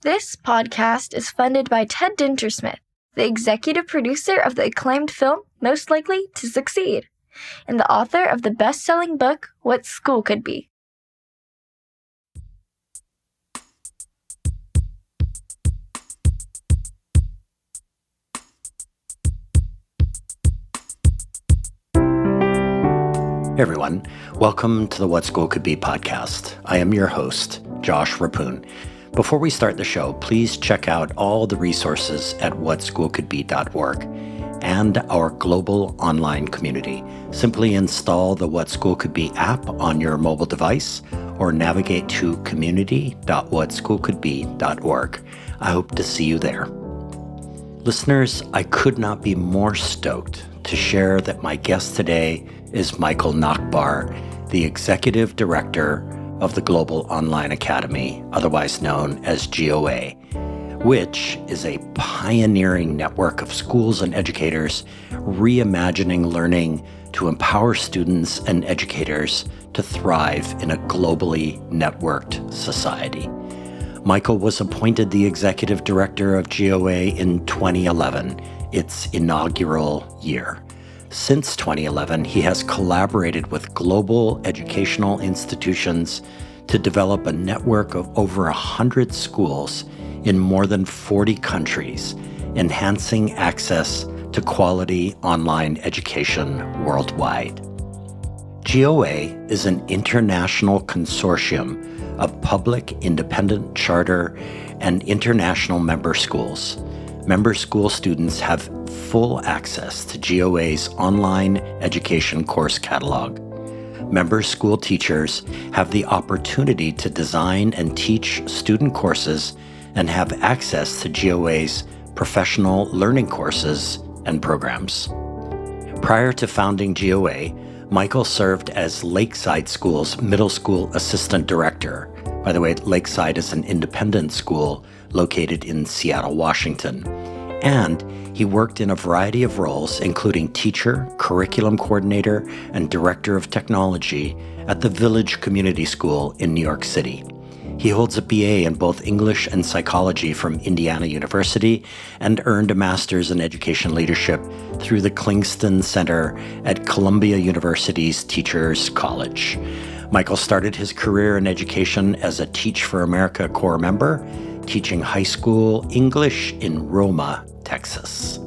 This podcast is funded by Ted Dintersmith, the executive producer of the acclaimed film Most Likely to Succeed, and the author of the best-selling book What School Could Be. Hey everyone, welcome to the What School Could Be podcast. I am your host, Josh Rapoon. Before we start the show, please check out all the resources at whatschoolcouldbe.org and our global online community. Simply install the What School Could Be app on your mobile device or navigate to community.whatschoolcouldbe.org. I hope to see you there. Listeners, I could not be more stoked to share that my guest today is Michael Nachbar, the Executive Director of the Global Online Academy, otherwise known as GOA, which is a pioneering network of schools and educators reimagining learning to empower students and educators to thrive in a globally networked society. Michael was appointed the Executive Director of GOA in 2011, its inaugural year. Since 2011, he has collaborated with global educational institutions to develop a network of over 100 schools in more than 40 countries, enhancing access to quality online education worldwide. GOA is an international consortium of public, independent, charter, and international member schools. Member school students have full access to GOA's online education course catalog. Member school teachers have the opportunity to design and teach student courses and have access to GOA's professional learning courses and programs. Prior to founding GOA, Michael served as Lakeside School's middle school assistant director. By the way, Lakeside is an independent school located in Seattle, Washington. And he worked in a variety of roles, including teacher, curriculum coordinator, and director of technology at the Village Community School in New York City. He holds a BA in both English and psychology from Indiana University and earned a master's in education leadership through the Kingston Center at Columbia University's Teachers College. Michael started his career in education as a Teach for America Corps member, teaching high school English in Roma, Texas.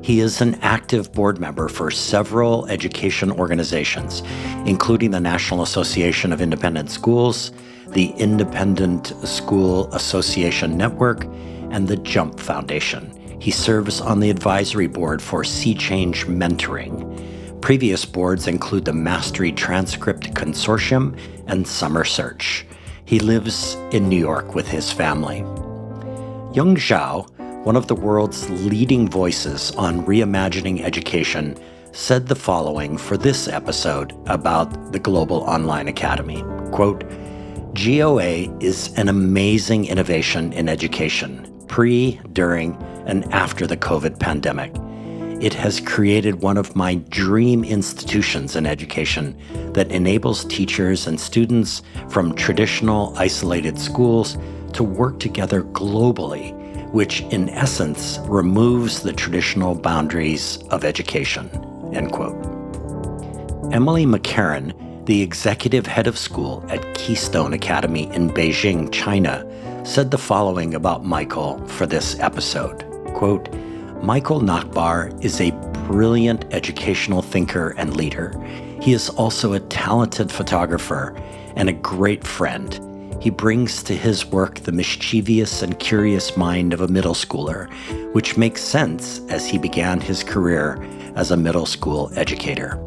He is an active board member for several education organizations, including the National Association of Independent Schools, the Independent School Association Network, and the JUMP Foundation. He serves on the advisory board for Sea Change Mentoring. Previous boards include the Mastery Transcript Consortium and Summer Search. He lives in New York with his family. Yung Zhao, one of the world's leading voices on reimagining education, said the following for this episode about the Global Online Academy. Quote, GOA is an amazing innovation in education, pre, during, and after the COVID pandemic. It has created one of my dream institutions in education that enables teachers and students from traditional isolated schools to work together globally, which in essence removes the traditional boundaries of education, end quote. Emily McCarran, the executive head of school at Keystone Academy in Beijing, China, said the following about Michael for this episode. Quote, Michael Nachbar is a brilliant educational thinker and leader. He is also a talented photographer and a great friend. He brings to his work the mischievous and curious mind of a middle schooler, which makes sense as he began his career as a middle school educator.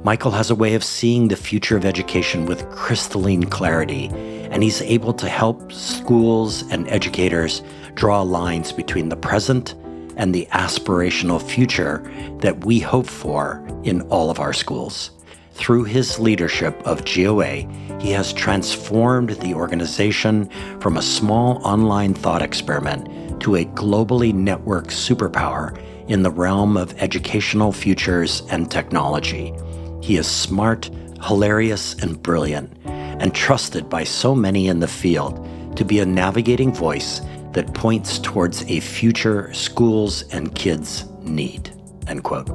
Michael has a way of seeing the future of education with crystalline clarity, and he's able to help schools and educators draw lines between the present and the aspirational future that we hope for in all of our schools. Through his leadership of GOA, he has transformed the organization from a small online thought experiment to a globally networked superpower in the realm of educational futures and technology. He is smart, hilarious, and brilliant, and trusted by so many in the field to be a navigating voice that points towards a future schools and kids need, end quote.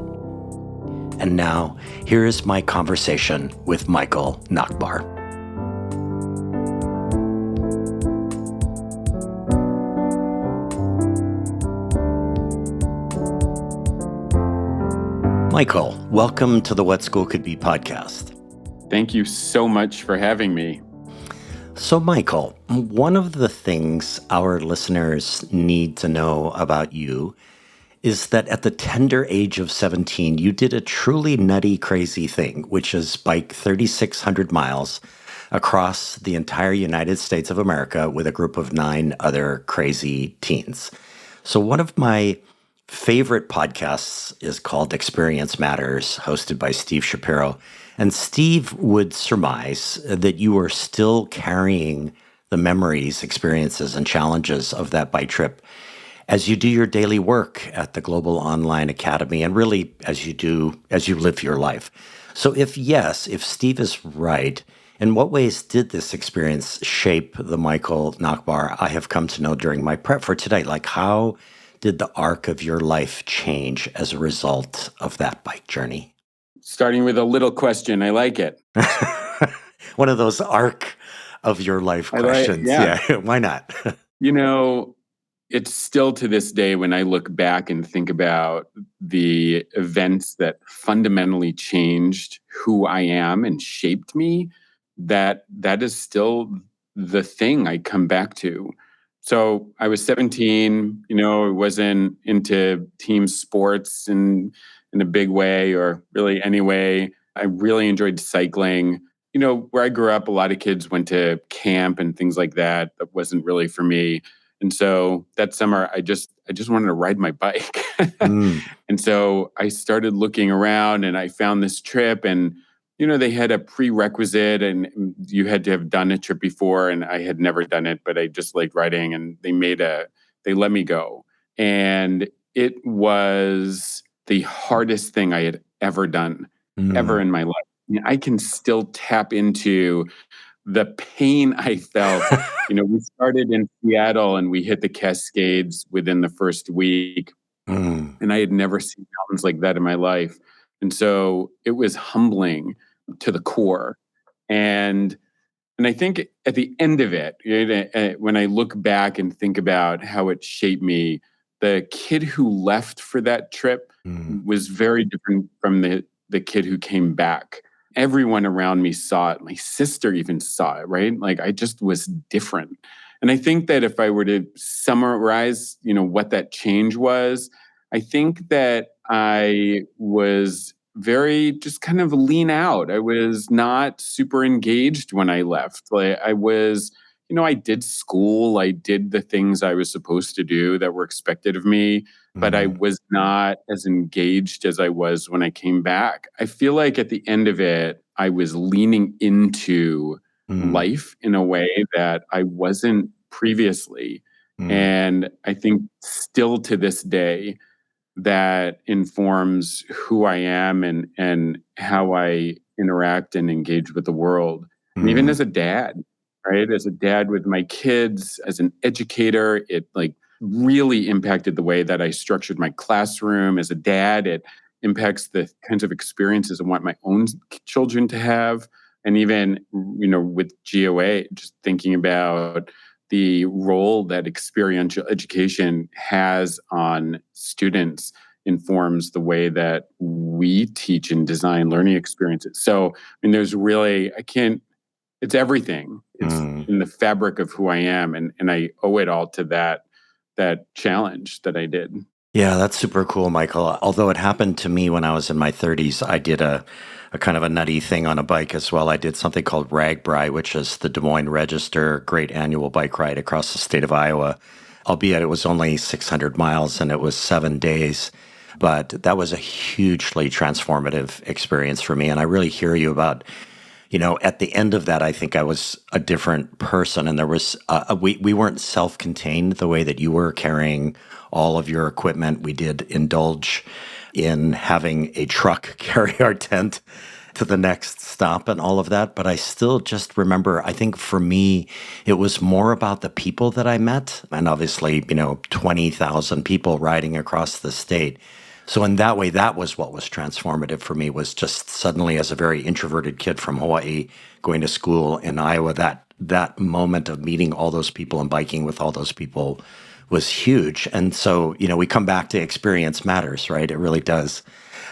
And now, here is my conversation with Michael Nachbar. Michael, welcome to the What School Could Be podcast. Thank you so much for having me. So, Michael, one of the things our listeners need to know about you is that at the tender age of 17, you did a truly nutty, crazy thing, which is bike 3,600 miles across the entire United States of America with a group of 9 other crazy teens. So one of my favorite podcasts is called Experience Matters, hosted by Steve Shapiro. And Steve would surmise that you are still carrying the memories, experiences, and challenges of that bike trip as you do your daily work at the Global Online Academy, and really as you live your life. So if Steve is right, in what ways did this experience shape the Michael Nachbar I have come to know during my prep for today? Like, how did the arc of your life change as a result of that bike journey? Starting with a little question. I like it. One of those arc of your life questions. Yeah. Why not? It's still to this day when I look back and think about the events that fundamentally changed who I am and shaped me, that is still the thing I come back to. So I was 17, I wasn't into team sports in a big way or really any way. I really enjoyed cycling. Where I grew up, a lot of kids went to camp and things like that. That wasn't really for me. And so that summer, I just wanted to ride my bike. And so I started looking around and I found this trip and, they had a prerequisite and you had to have done a trip before. And I had never done it, but I just liked riding and they let me go. And it was the hardest thing I had ever done, ever in my life. I can still tap into the pain I felt. We started in Seattle and we hit the Cascades within the first week. And I had never seen mountains like that in my life. And so it was humbling to the core. And I think at the end of it, when I look back and think about how it shaped me, the kid who left for that trip was very different from the kid who came back. Everyone around me saw it. My sister even saw it, right? Like I just was different. And I think that if I were to summarize, what that change was, I think that I was very just kind of lean out. I was not super engaged when I left. Like I was, I did school, I did the things I was supposed to do that were expected of me, but I was not as engaged as I was when I came back. I feel like at the end of it, I was leaning into life in a way that I wasn't previously. And I think still to this day, that informs who I am and how I interact and engage with the world. And even as a dad, right? As a dad with my kids, as an educator, it like really impacted the way that I structured my classroom. As a dad, it impacts the kinds of experiences I want my own children to have. And even, with GOA, just thinking about the role that experiential education has on students informs the way that we teach and design learning experiences. So, there's really, it's everything. It's in the fabric of who I am. And I owe it all to that challenge that I did. Yeah, that's super cool, Michael. Although it happened to me when I was in my 30s, I did a kind of a nutty thing on a bike as well. I did something called RAGBRAI, which is the Des Moines Register Great Annual Bike Ride across the state of Iowa, albeit it was only 600 miles and it was 7 days. But that was a hugely transformative experience for me. And I really hear you about, at the end of that, I think I was a different person. And there was, we weren't self-contained the way that you were carrying all of your equipment. We did indulge in having a truck carry our tent to the next stop and all of that. But I still just remember, I think for me, it was more about the people that I met. And obviously, 20,000 people riding across the state. So in that way, that was what was transformative for me, was just suddenly, as a very introverted kid from Hawaii going to school in Iowa, that moment of meeting all those people and biking with all those people was huge. And so, we come back to experience matters, right? It really does.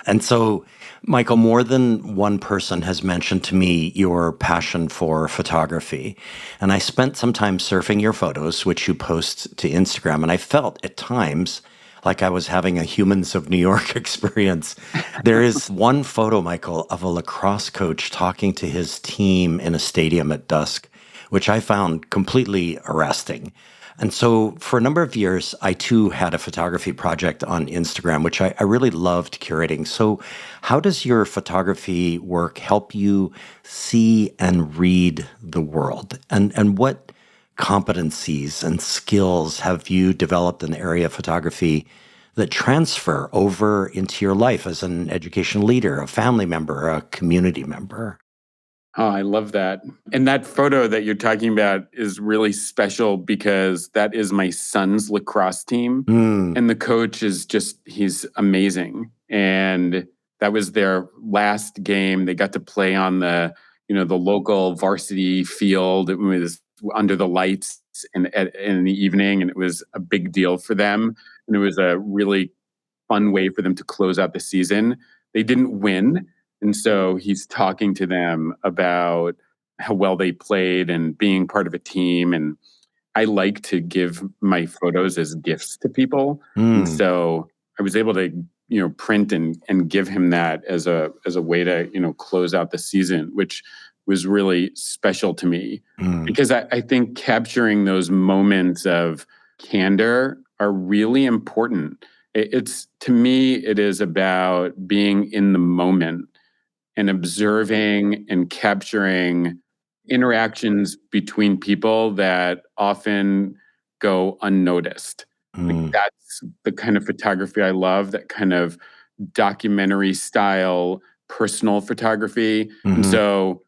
And so, Michael, more than one person has mentioned to me your passion for photography. And I spent some time surfing your photos, which you post to Instagram. And I felt at times like I was having a Humans of New York experience. There is one photo, Michael, of a lacrosse coach talking to his team in a stadium at dusk, which I found completely arresting. And so for a number of years, I too had a photography project on Instagram, which I really loved curating. So how does your photography work help you see and read the world? And what competencies and skills have you developed in the area of photography that transfer over into your life as an education leader, a family member, a community member? Oh, I love that. And that photo that you're talking about is really special because that is my son's lacrosse team. Mm, And the coach he's amazing. And that was their last game. They got to play on the local varsity field. It was under the lights in the evening, and it was a big deal for them. And it was a really fun way for them to close out the season. They didn't win. And so he's talking to them about how well they played and being part of a team. And I like to give my photos as gifts to people. And mm, so I was able to, print and give him that as a way to, close out the season, which was really special to me. mm, Because I think capturing those moments of candor are really important. It's to me, it is about being in the moment and observing and capturing interactions between people that often go unnoticed. Like mm, that's the kind of photography I love, that kind of documentary style personal photography. And mhm, so,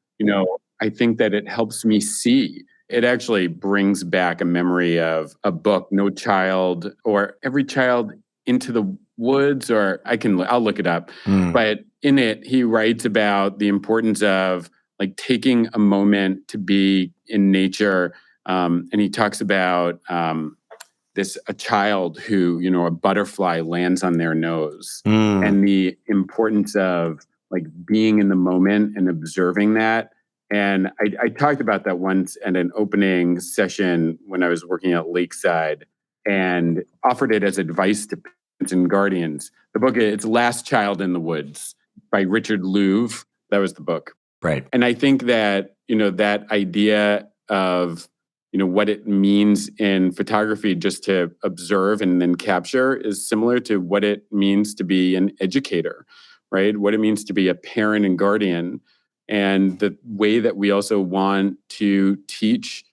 I think that it helps me see. It actually brings back a memory of a book, No Child or Every Child into the Woods, or I'll look it up. mm, But in it, he writes about the importance of like taking a moment to be in nature. And he talks about a child who, a butterfly lands on their nose, mm, and the importance of like being in the moment and observing that. And I talked about that once at an opening session when I was working at Lakeside, and offered it as advice to parents and guardians. The book, it's Last Child in the Woods by Richard Louv. That was the book. right. And I think that, that idea of, what it means in photography just to observe and then capture is similar to what it means to be an educator, right? What it means to be a parent and guardian. And the way that we also want to teach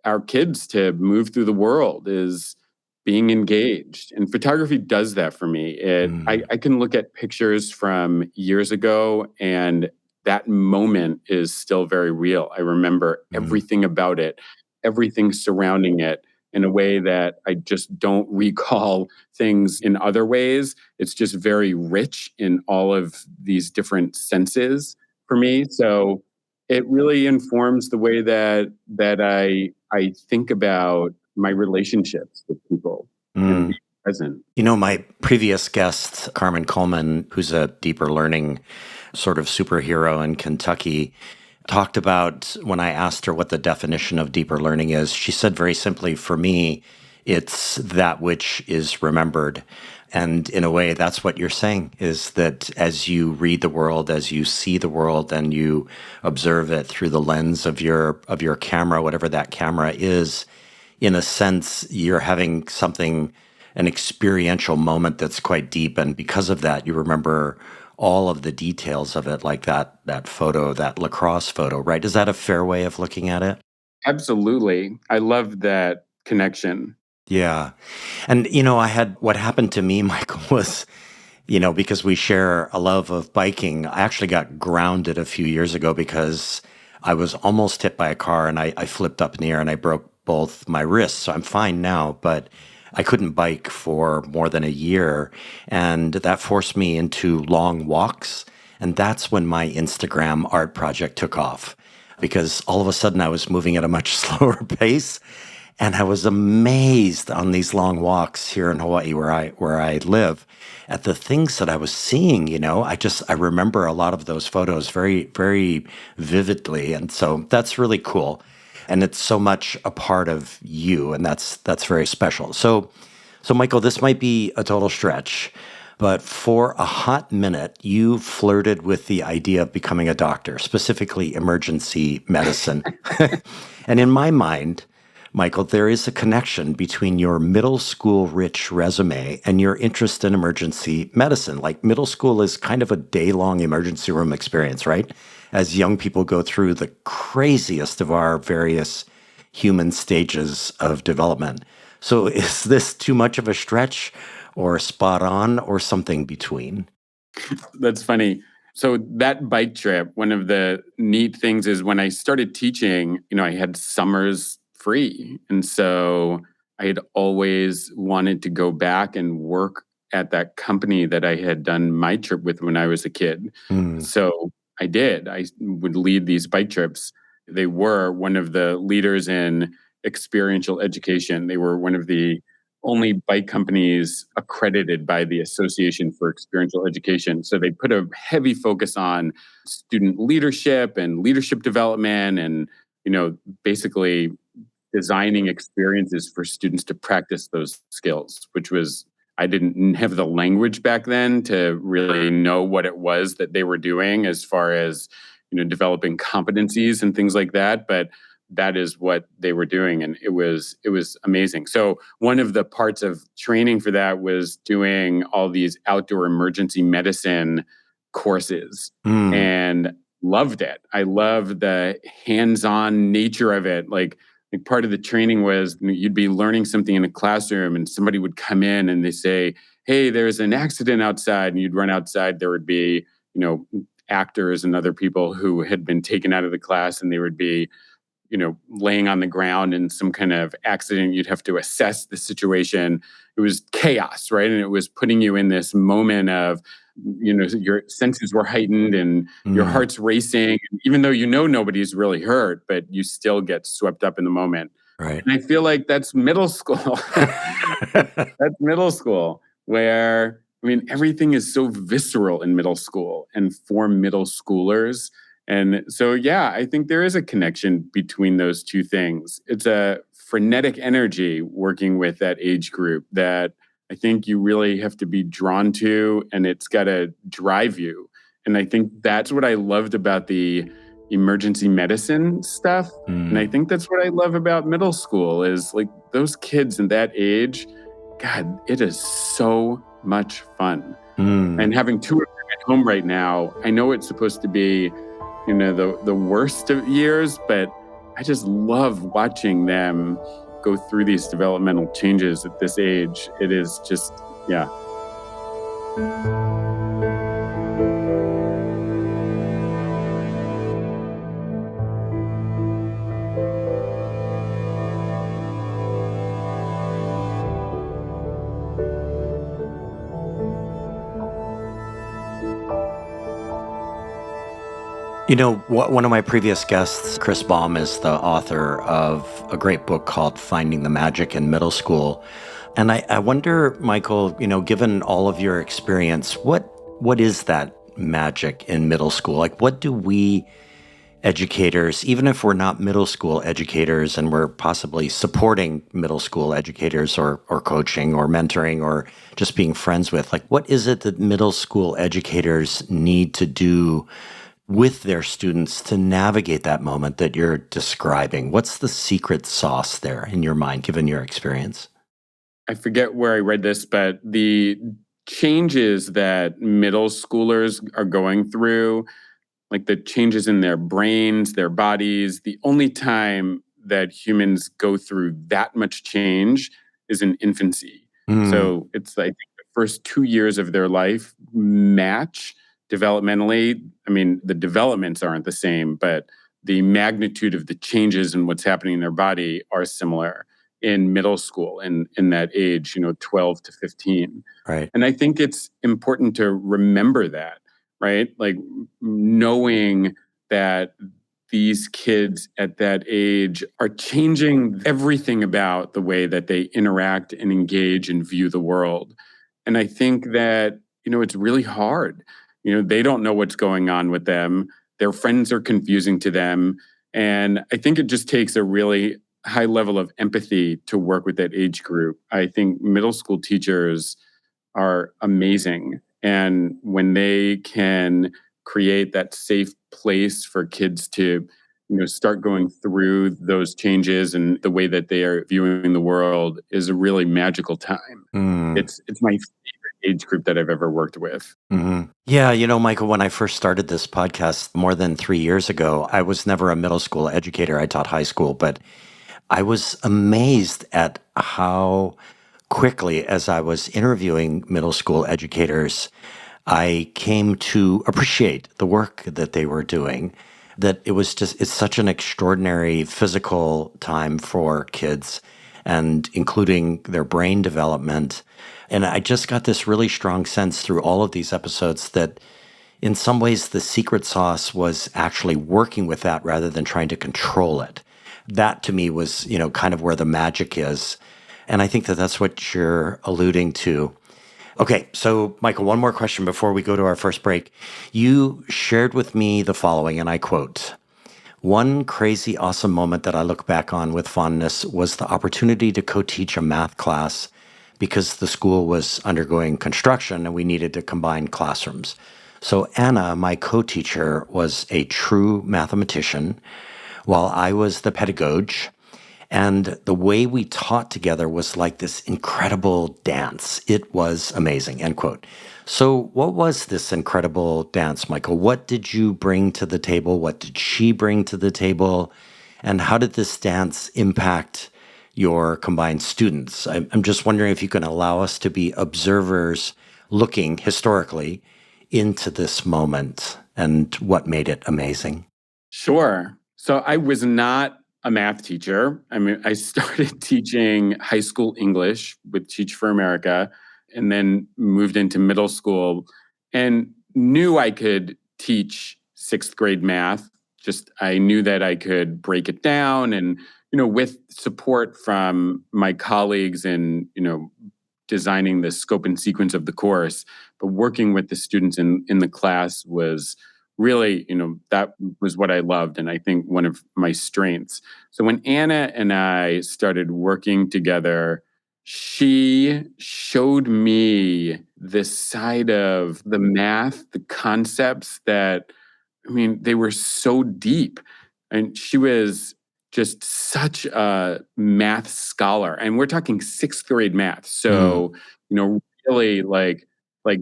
our kids to move through the world is being engaged. And photography does that for me. Mm, I can look at pictures from years ago, and that moment is still very real. I remember mm, everything about it, everything surrounding it, in a way that I just don't recall things in other ways. It's just very rich in all of these different senses for me. So it really informs the way that I think about my relationships with people and mm. being present. My previous guest, Carmen Coleman, who's a deeper learning sort of superhero in Kentucky, talked about when I asked her what the definition of deeper learning is. She said very simply, for me, it's that which is remembered. And in a way, that's what you're saying, is that as you read the world, as you see the world, and you observe it through the lens of your camera, whatever that camera is, in a sense, you're having something, an experiential moment that's quite deep. And because of that, you remember all of the details of it, like that photo, that lacrosse photo, right? Is that a fair way of looking at it? Absolutely. I love that connection. Yeah. And, I had what happened to me, Michael, was because we share a love of biking. I actually got grounded a few years ago because I was almost hit by a car and I flipped up in the air and I broke both my wrists. So I'm fine now, but I couldn't bike for more than a year. And that forced me into long walks. And that's when my Instagram art project took off because all of a sudden I was moving at a much slower pace. And I was amazed on these long walks here in Hawaii where I live at the things that I was seeing, I remember a lot of those photos very, very vividly. And so that's really cool. And it's so much a part of you, and that's very special. So Michael, this might be a total stretch, but for a hot minute, you flirted with the idea of becoming a doctor, specifically emergency medicine. And in my mind, Michael, there is a connection between your middle school rich resume and your interest in emergency medicine. Like middle school is kind of a day-long emergency room experience, right? As young people go through the craziest of our various human stages of development. So is this too much of a stretch or spot on or something between? That's funny. So that bike trip, one of the neat things is when I started teaching, I had summers free. And so I had always wanted to go back and work at that company that I had done my trip with when I was a kid. Mm, So I did. I would lead these bike trips. They were one of the leaders in experiential education. They were one of the only bike companies accredited by the Association for Experiential Education. So they put a heavy focus on student leadership and leadership development and, basically designing experiences for students to practice those skills, which was, I didn't have the language back then to really know what it was that they were doing as far as, developing competencies and things like that. But that is what they were doing. And it was amazing. So one of the parts of training for that was doing all these outdoor emergency medicine courses mm, and loved it. I love the hands-on nature of it. Like part of the training was you'd be learning something in a classroom and somebody would come in and they say, hey, there's an accident outside, and you'd run outside. There would be, actors and other people who had been taken out of the class, and they would be, laying on the ground in some kind of accident. You'd have to assess the situation. It was chaos, right? And it was putting you in this moment of, your senses were heightened and your mm. heart's racing, even though nobody's really hurt, but you still get swept up in the moment. Right. And I feel like that's middle school. That's middle school, where, everything is so visceral in middle school and for middle schoolers. And so, yeah, I think there is a connection between those two things. It's a frenetic energy working with that age group that I think you really have to be drawn to, and it's got to drive you. And I think that's what I loved about the emergency medicine stuff. And I Mm, think that's what I love about middle school is like those kids in that age. God, it is so much fun. And mm. having two of them at home right now, I know it's supposed to be, the worst of years, but I just love watching them go through these developmental changes at this age. It is just, yeah. One of my previous guests, Chris Baum, is the author of a great book called Finding the Magic in Middle School. And I wonder, Michael, given all of your experience, what is that magic in middle school? Like, what do we educators, even if we're not middle school educators and we're possibly supporting middle school educators or coaching or mentoring or just being friends with, like, what is it that middle school educators need to do with their students to navigate that moment that you're describing? What's the secret sauce there in your mind, given your experience? I forget where I read this, but the changes that middle schoolers are going through, like the changes in their brains, their bodies, the only time that humans go through that much change is in infancy. Mm, So it's, I think, the first 2 years of their life match developmentally. I mean, the developments aren't the same, but the magnitude of the changes and what's happening in their body are similar in middle school and in that age, 12 to 15. Right. And I think it's important to remember that, right? Like knowing that these kids at that age are changing everything about the way that they interact and engage and view the world. And I think that, it's really hard. They don't know what's going on with them. Their friends are confusing to them. And I think it just takes a really high level of empathy to work with that age group. I think middle school teachers are amazing. And when they can create that safe place for kids to, start going through those changes and the way that they are viewing the world is a really magical time. Mm. It's my favorite age group that I've ever worked with. Mm-hmm. Yeah, Michael, when I first started this podcast more than 3 years ago, I was never a middle school educator. I taught high school, but I was amazed at how quickly, as I was interviewing middle school educators, I came to appreciate the work that they were doing. That it's such an extraordinary physical time for kids and including their brain development. And I just got this really strong sense through all of these episodes that in some ways the secret sauce was actually working with that rather than trying to control it. That to me was, kind of where the magic is. And I think that that's what you're alluding to. Okay, so Michael, one more question before we go to our first break. You shared with me the following, and I quote, "One crazy awesome moment that I look back on with fondness was the opportunity to co-teach a math class because the school was undergoing construction and we needed to combine classrooms. So Anna, my co-teacher, was a true mathematician while I was the pedagogue. And the way we taught together was like this incredible dance. It was amazing," end quote. So what was this incredible dance, Michael? What did you bring to the table? What did she bring to the table? And how did this dance impact your combined students? I'm just wondering if you can allow us to be observers looking historically into this moment and what made it amazing. Sure. So I was not a math teacher. I mean, I started teaching high school English with Teach for America and then moved into middle school and knew I could teach sixth grade math. Just I knew that I could break it down and, with support from my colleagues and, designing the scope and sequence of the course, but working with the students in the class was really, that was what I loved. And I think one of my strengths. So when Anna and I started working together, she showed me this side of the math, the concepts that, they were so deep. And she was just such a math scholar. And we're talking sixth grade math. So, really like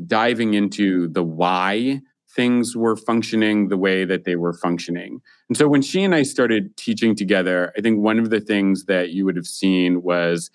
diving into the why things were functioning the way that they were functioning. And so when she and I started teaching together, I think one of the things that you would have seen was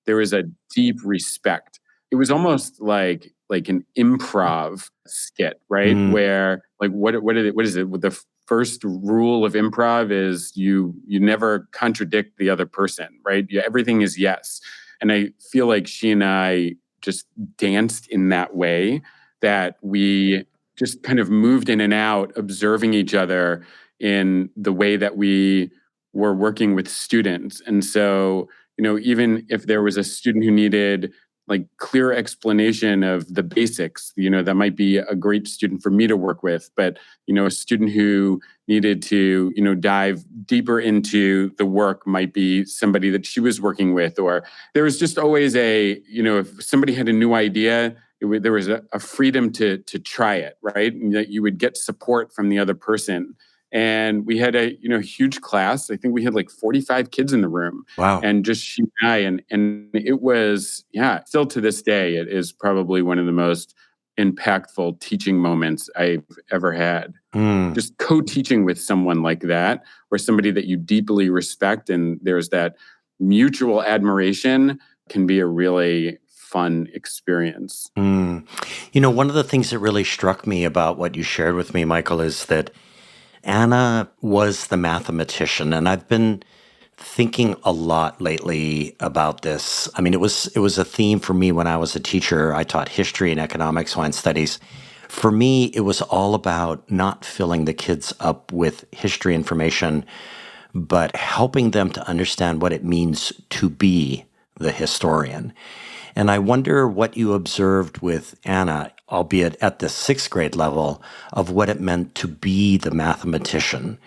there was a deep respect. It was almost like an improv skit, right? Mm. Where like what is it? The first rule of improv is you never contradict the other person, right? Everything is yes. And I feel like she and I just danced in that way that we just kind of moved in and out, observing each other in the way that we were working with students. And so, even if there was a student who needed like clear explanation of the basics, that might be a great student for me to work with. But, a student who needed to, dive deeper into the work might be somebody that she was working with. Or there was just always if somebody had a new idea, there was a freedom to try it, right? And that you would get support from the other person. And we had a huge class. I think we had like 45 kids in the room. Wow. And just she and I, and it was, still to this day, it is probably one of the most impactful teaching moments I've ever had. Mm. Just co-teaching with someone like that, or somebody that you deeply respect, and there's that mutual admiration, can be a really fun experience. You know, one of the things that really struck me about what you shared with me, Michael, is that Anna was the mathematician, and I've been thinking a lot lately about this. I mean, it was a theme for me when I was a teacher. I taught history and economics, wine studies. For me, it was all about not filling the kids up with history information, but helping them to understand what it means to be the historian. And I wonder what you observed with Anna, albeit at the sixth grade level, of what it meant to be the mathematician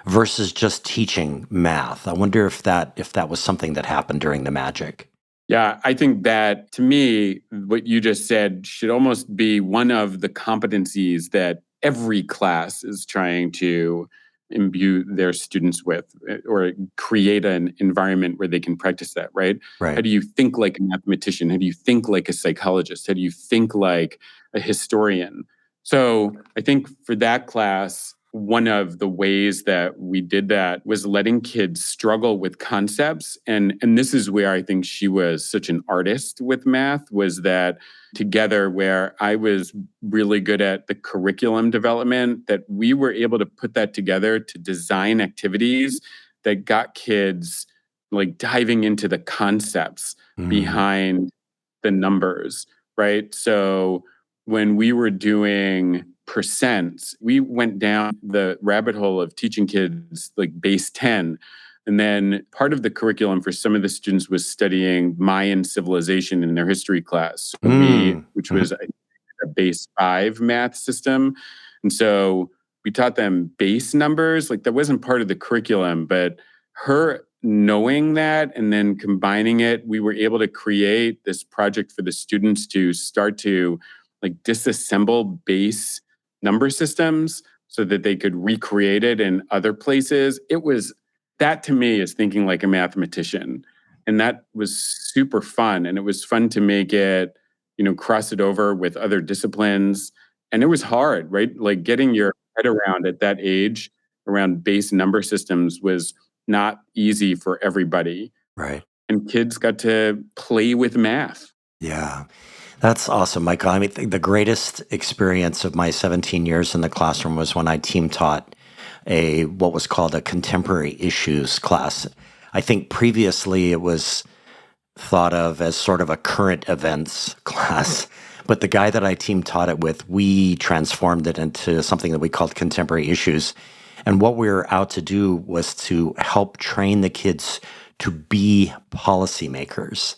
versus just teaching math. I wonder if that was something that happened during the magic. Yeah, I think that, to me, what you just said should almost be one of the competencies that every class is trying to imbue their students with, or create an environment where they can practice that, right? How Right. do you think like a mathematician? How do you think like a psychologist? How do you think like a historian? So I think for that class, one of the ways that we did that was letting kids struggle with concepts. And this is where I think she was such an artist with math, was that together, where I was really good at the curriculum development, that we were able to put that together to design activities that got kids like diving into the concepts behind the numbers, right? So when we were doing percents, we went down the rabbit hole of teaching kids like base 10. And then part of the curriculum for some of the students was studying Mayan civilization in their history class. Which was a base 5 math system. And so we taught them base numbers. Like, that wasn't part of the curriculum, but her knowing that and then combining it, we were able to create this project for the students to start to like disassemble base number systems so that they could recreate it in other places. That to me is thinking like a mathematician. And that was super fun. And it was fun to make it, cross it over with other disciplines. And it was hard, right? Like, getting your head around at that age around base number systems was not easy for everybody. Right. And kids got to play with math. Yeah. That's awesome, Michael. I mean, the greatest experience of my 17 years in the classroom was when I team taught what was called a contemporary issues class. I think previously it was thought of as sort of a current events class, but the guy that I team taught it with, we transformed it into something that we called contemporary issues. And what we were out to do was to help train the kids to be policymakers.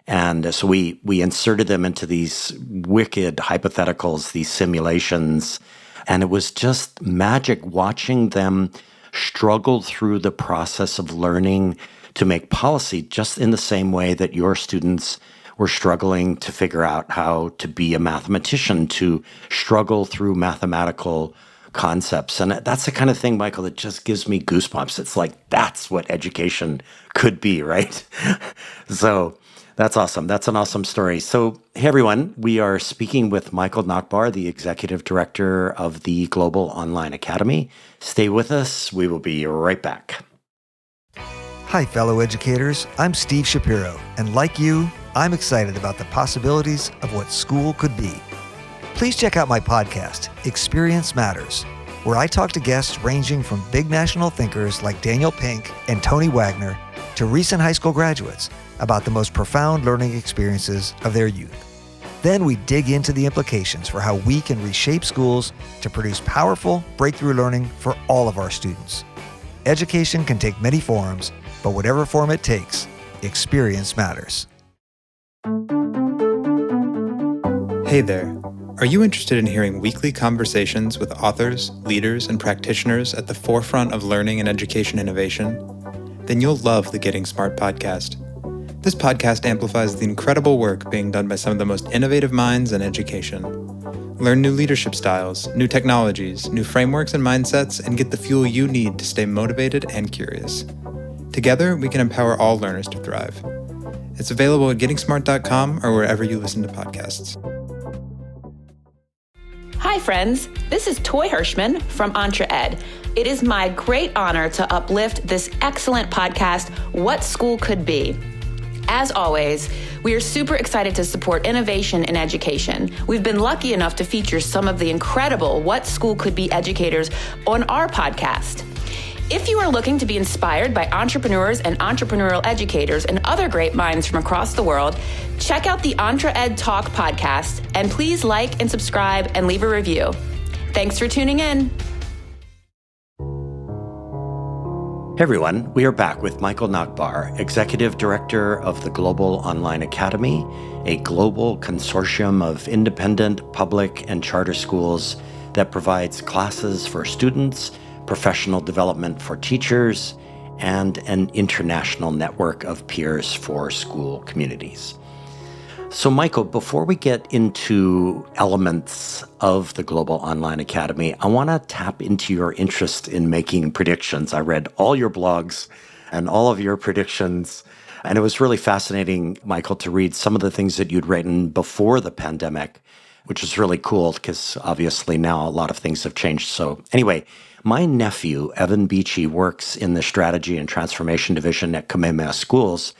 And so we inserted them into these wicked hypotheticals, these simulations, and it was just magic watching them struggle through the process of learning to make policy, just in the same way that your students were struggling to figure out how to be a mathematician, to struggle through mathematical concepts. And that's the kind of thing, Michael, that just gives me goosebumps. It's like, that's what education could be, right? So that's awesome. That's an awesome story. So, hey, everyone, we are speaking with Michael Nachbar, the Executive Director of the Global Online Academy. Stay with us. We will be right back. Hi, fellow educators. I'm Steve Shapiro, and like you, I'm excited about the possibilities of what school could be. Please check out my podcast, Experience Matters, where I talk to guests ranging from big national thinkers like Daniel Pink and Tony Wagner to recent high school graduates about the most profound learning experiences of their youth. Then we dig into the implications for how we can reshape schools to produce powerful breakthrough learning for all of our students. Education can take many forms, but whatever form it takes, experience matters. Hey there. Are you interested in hearing weekly conversations with authors, leaders, and practitioners at the forefront of learning and education innovation? Then you'll love the Getting Smart podcast. This podcast amplifies the incredible work being done by some of the most innovative minds in education. Learn new leadership styles, new technologies, new frameworks and mindsets, and get the fuel you need to stay motivated and curious. Together, we can empower all learners to thrive. It's available at gettingsmart.com or wherever you listen to podcasts. Hi, friends. This is Toy Hirschman from EntreEd. It is my great honor to uplift this excellent podcast, What School Could Be. As always, we are super excited to support innovation in education. We've been lucky enough to feature some of the incredible What School Could Be educators on our podcast. If you are looking to be inspired by entrepreneurs and entrepreneurial educators and other great minds from across the world, check out the Entre Ed Talk podcast, and please like and subscribe and leave a review. Thanks for tuning in. Hey everyone, we are back with Michael Nachbar, Executive Director of the Global Online Academy, a global consortium of independent, public, and charter schools that provides classes for students, professional development for teachers, and an international network of peers for school communities. So, Michael, before we get into elements of the Global Online Academy, I want to tap into your interest in making predictions. I read all your blogs and all of your predictions, and it was really fascinating, Michael, to read some of the things that you'd written before the pandemic, which is really cool because obviously now a lot of things have changed. So anyway, my nephew, Evan Beachy, works in the Strategy and Transformation Division at Kamehameha Schools,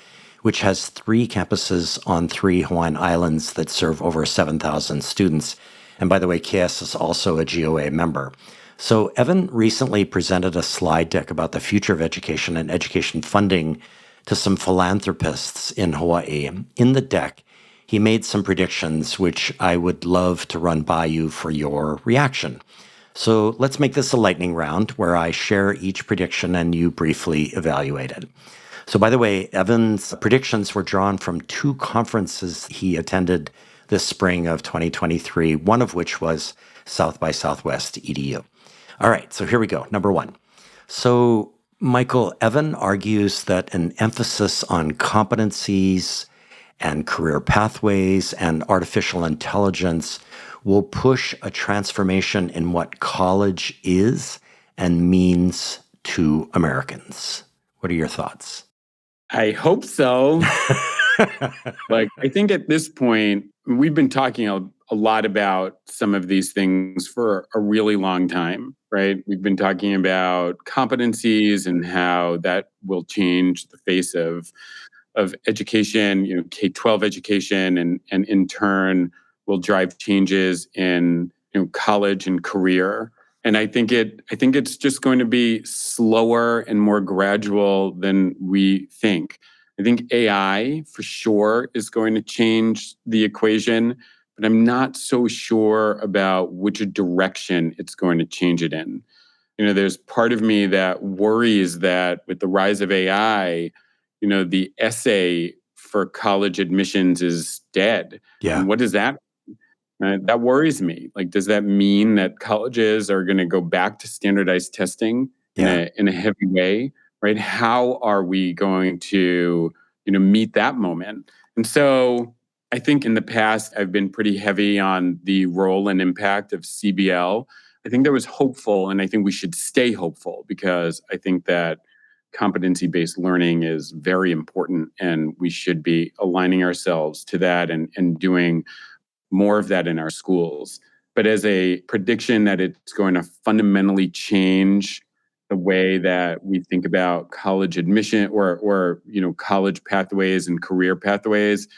which has 3 campuses on 3 Hawaiian islands that serve over 7,000 students. And by the way, KS is also a GOA member. So Evan recently presented a slide deck about the future of education and education funding to some philanthropists in Hawaii. In the deck, he made some predictions, which I would love to run by you for your reaction. So let's make this a lightning round where I share each prediction and you briefly evaluate it. So by the way, Evan's predictions were drawn from 2 conferences he attended this spring of 2023, one of which was South by Southwest EDU. All right, so here we go. Number 1. So Michael, Evan argues that an emphasis on competencies and career pathways and artificial intelligence will push a transformation in what college is and means to Americans. What are your thoughts? I hope so. I think at this point, we've been talking a lot about some of these things for a really long time, right? We've been talking about competencies and how that will change the face of education, K-12 education, and in turn will drive changes in college and career. And I think it's just going to be slower and more gradual than we think. I think AI for sure is going to change the equation, but I'm not so sure about which direction it's going to change it in. There's part of me that worries that with the rise of AI, the essay for college admissions is dead. Yeah. And what does that mean? That worries me. Does that mean that colleges are going to go back to standardized testing in a heavy way? Right? How are we going to, meet that moment? And so I think in the past, I've been pretty heavy on the role and impact of CBL. I think that was hopeful, and I think we should stay hopeful because I think that competency-based learning is very important, and we should be aligning ourselves to that and doing more of that in our schools. But as a prediction that it's going to fundamentally change the way that we think about college admission or college pathways and career pathways,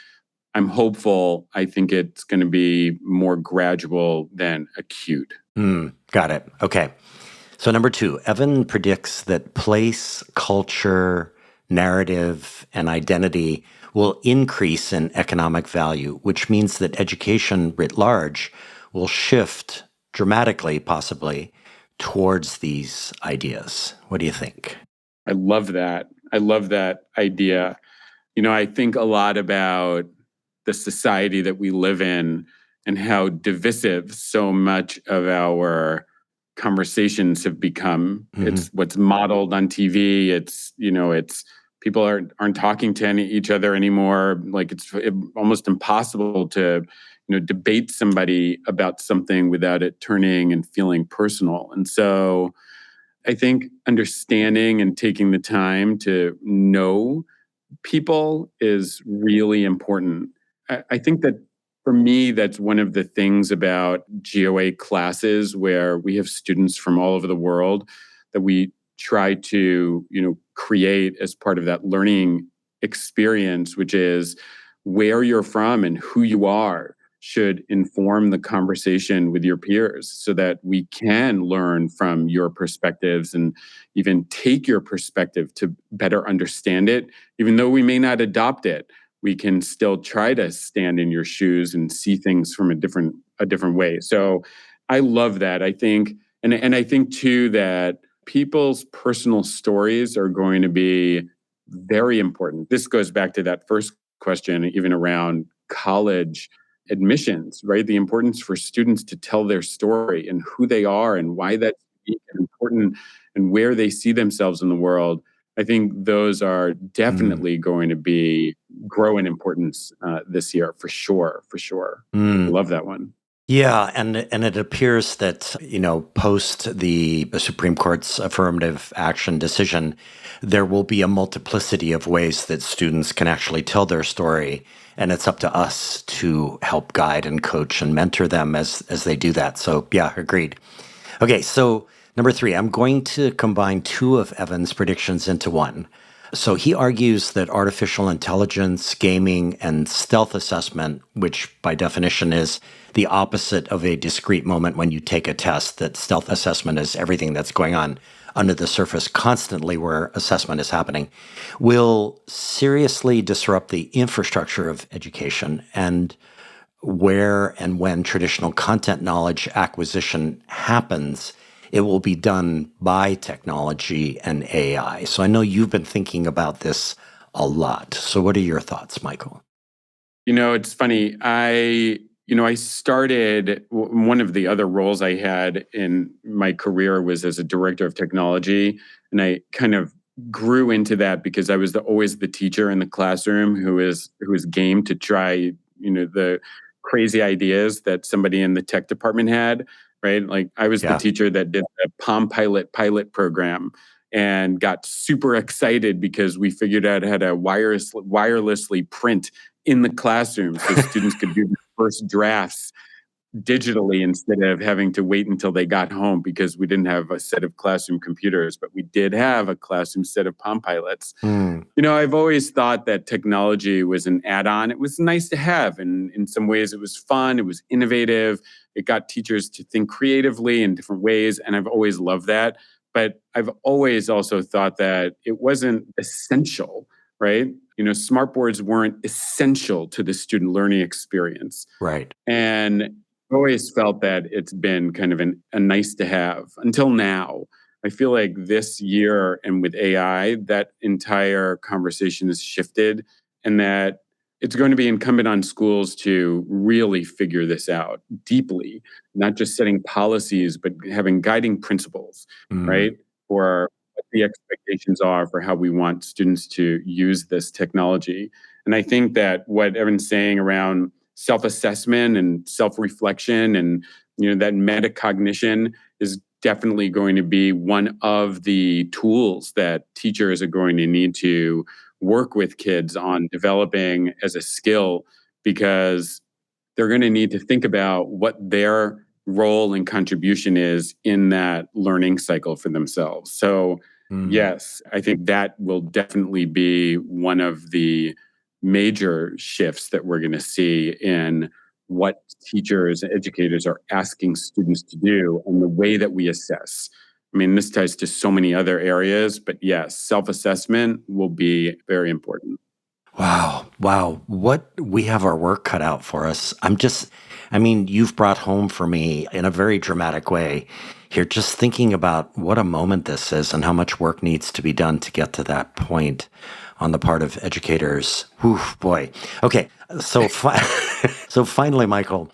I'm hopeful. I think it's going to be more gradual than acute. Got it. Okay. So number 2, Evan predicts that place, culture, narrative, and identity will increase in economic value, which means that education writ large will shift dramatically, possibly, towards these ideas. What do you think? I love that. I love that idea. I think a lot about the society that we live in and how divisive so much of our conversations have become. Mm-hmm. It's what's modeled on TV. It's people aren't talking to each other anymore. It's almost impossible to debate somebody about something without it turning and feeling personal. And so I think understanding and taking the time to know people is really important. I think that for me, that's one of the things about GOA classes where we have students from all over the world that we try to, create as part of that learning experience, which is where you're from and who you are, should inform the conversation with your peers so that we can learn from your perspectives and even take your perspective to better understand it. Even though we may not adopt it, we can still try to stand in your shoes and see things from a different way. So I love that. I think, and I think too that people's personal stories are going to be very important. This goes back to that first question, even around college admissions, right? The importance for students to tell their story and who they are and why that's unique and important and where they see themselves in the world. I think those are definitely going to grow in importance this year, for sure, for sure. Love that one. Yeah, and it appears that, post the Supreme Court's affirmative action decision, there will be a multiplicity of ways that students can actually tell their story, and it's up to us to help guide and coach and mentor them as they do that. So, yeah, agreed. Okay, so number 3, I'm going to combine 2 of Evan's predictions into one. So he argues that artificial intelligence, gaming, and stealth assessment, which by definition is the opposite of a discrete moment when you take a test, that stealth assessment is everything that's going on under the surface constantly where assessment is happening, will seriously disrupt the infrastructure of education and where and when traditional content knowledge acquisition happens, it will be done by technology and AI. So I know you've been thinking about this a lot. So what are your thoughts, Michael? It's funny. I started, one of the other roles I had in my career was as a director of technology. And I kind of grew into that because I was always the teacher in the classroom who was game to try, the crazy ideas that somebody in the tech department had, right? Like I was the teacher that did the Palm pilot program and got super excited because we figured out how to wirelessly print in the classroom so students could do their first drafts digitally instead of having to wait until they got home because we didn't have a set of classroom computers, but we did have a classroom set of Palm Pilots. I've always thought that technology was an add-on. It was nice to have, and in some ways it was fun, it was innovative, it got teachers to think creatively in different ways, and I've always loved that. But I've always also thought that it wasn't essential, right? Smartboards weren't essential to the student learning experience. Right. And I've always felt that it's been kind of a nice to have until now. I feel like this year and with AI, that entire conversation has shifted and that it's going to be incumbent on schools to really figure this out deeply, not just setting policies, but having guiding principles, right? For what the expectations are for how we want students to use this technology. And I think that what Evan's saying around self-assessment and self-reflection and that metacognition is definitely going to be one of the tools that teachers are going to need to work with kids on developing as a skill, because they're going to need to think about what their role and contribution is in that learning cycle for themselves. So yes, I think that will definitely be one of the major shifts that we're going to see in what teachers and educators are asking students to do and the way that we assess. I mean, this ties to so many other areas, but yes, self-assessment will be very important. Wow. What we have our work cut out for us. You've brought home for me in a very dramatic way here, just thinking about what a moment this is and how much work needs to be done to get to that point on the part of educators. Whew, boy. Okay. So finally, Michael,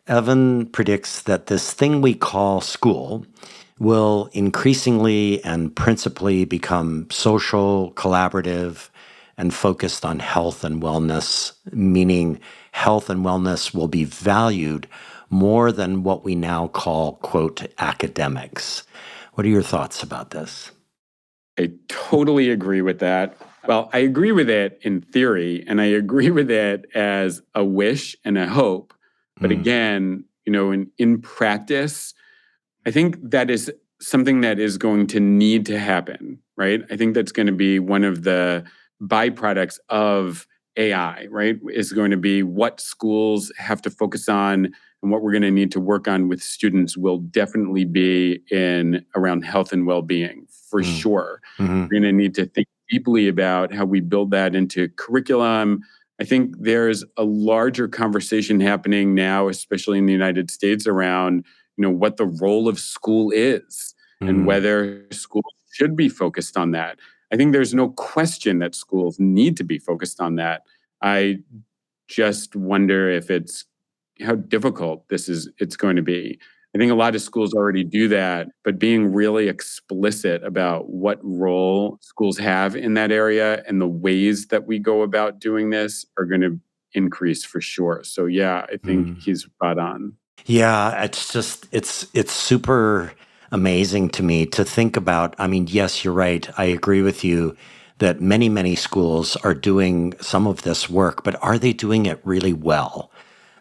Evan predicts that this thing we call school will increasingly and principally become social, collaborative, and focused on health and wellness, meaning health and wellness will be valued more than what we now call, quote, academics. What are your thoughts about this? I totally agree with that. Well, I agree with it in theory, and I agree with it as a wish and a hope. But again, in practice, I think that is something that is going to need to happen, right? I think that's going to be one of the byproducts of AI, right, is going to be what schools have to focus on and what we're going to need to work on with students will definitely be in around health and well-being for sure. Mm-hmm. We're going to need to think deeply about how we build that into curriculum. I think there's a larger conversation happening now, especially in the United States, around what the role of school is and whether schools should be focused on that. I think there's no question that schools need to be focused on that. I just wonder if it's how difficult it's going to be. I think a lot of schools already do that, but being really explicit about what role schools have in that area and the ways that we go about doing this are going to increase for sure. So yeah, I think he's spot on. Yeah, it's super amazing to me to think about. I mean, yes, you're right. I agree with you that many schools are doing some of this work, but are they doing it really well?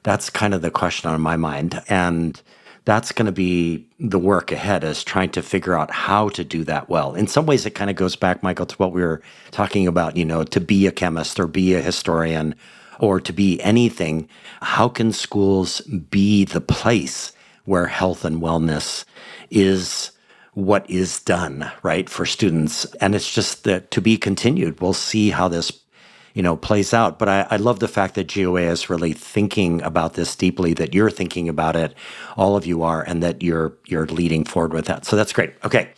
That's kind of the question on my mind. And that's going to be the work ahead, is trying to figure out how to do that well. In some ways, it kind of goes back, Michael, to what we were talking about, to be a chemist or be a historian or to be anything. How can schools be the place where health and wellness is what is done, right, for students? And it's just that to be continued. We'll see how this plays out. But I love the fact that GOA is really thinking about this deeply, that you're thinking about it, all of you are, and that you're leading forward with that. So that's great. Okay.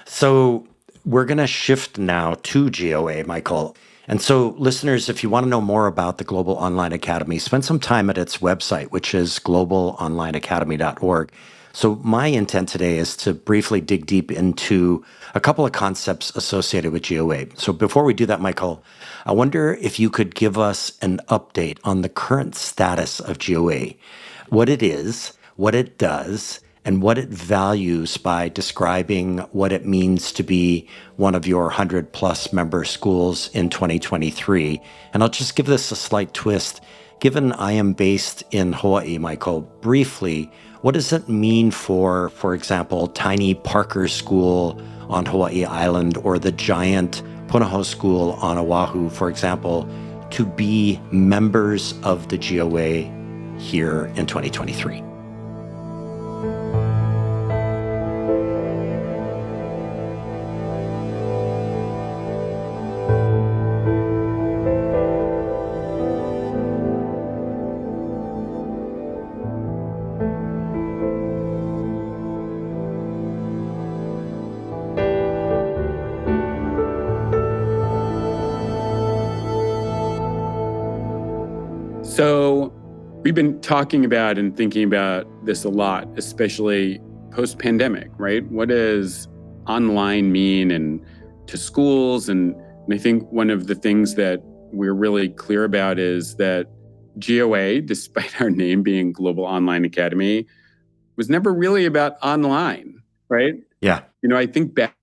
So we're going to shift now to GOA, Michael. And so listeners, if you want to know more about the Global Online Academy, spend some time at its website, which is globalonlineacademy.org. So my intent today is to briefly dig deep into a couple of concepts associated with GOA. So before we do that, Michael, I wonder if you could give us an update on the current status of GOA, what it is, what it does, and what it values by describing what it means to be one of your 100 plus member schools in 2023. And I'll just give this a slight twist. Given I am based in Hawaii, Michael, briefly, what does it mean for example, tiny Parker School on Hawaii Island or the giant Punahou School on Oahu, for example, to be members of the GOA here in 2023? So we've been talking about and thinking about this a lot, especially post-pandemic, right? What does online mean and to schools? And I think one of the things that we're really clear about is that GOA, despite our name being Global Online Academy, was never really about online, right? Yeah. I think back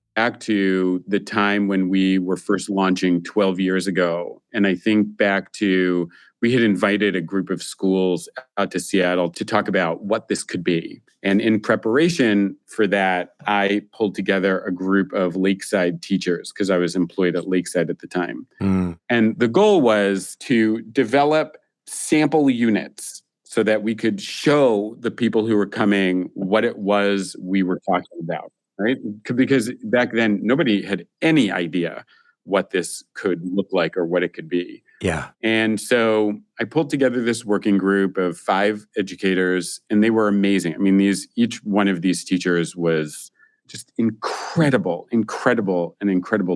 to the time when we were first launching 12 years ago. And I think back to, we had invited a group of schools out to Seattle to talk about what this could be. And in preparation for that, I pulled together a group of Lakeside teachers because I was employed at Lakeside at the time. And the goal was to develop sample units so that we could show the people who were coming what it was we were talking about, right? Because back then, nobody had any idea what this could look like or what it could be. Yeah. And so I pulled together this working group of 5 educators, and they were amazing. I mean, each one of these teachers was just an incredible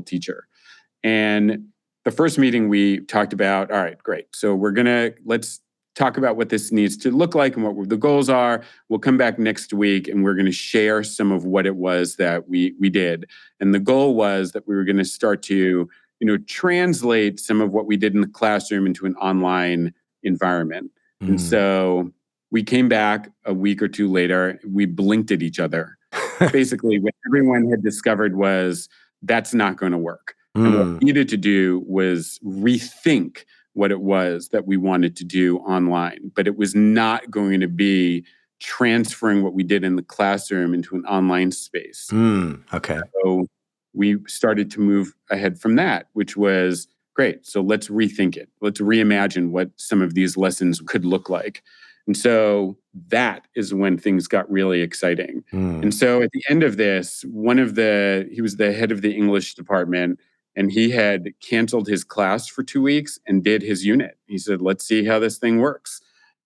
teacher. And the first meeting we talked about, all right, great. So let's talk about what this needs to look like and what the goals are. We'll come back next week and we're going to share some of what it was that we did. And the goal was that we were going to start to, translate some of what we did in the classroom into an online environment. And so we came back a week or two later, we blinked at each other. Basically, what everyone had discovered was that's not going to work. And what we needed to do was rethink what it was that we wanted to do online. But it was not going to be transferring what we did in the classroom into an online space. Okay. So we started to move ahead from that, which was great. So let's rethink it. Let's reimagine what some of these lessons could look like. And so that is when things got really exciting. And so at the end of this, he was the head of the English department, and he had canceled his class for 2 weeks and did his unit. He said, let's see how this thing works.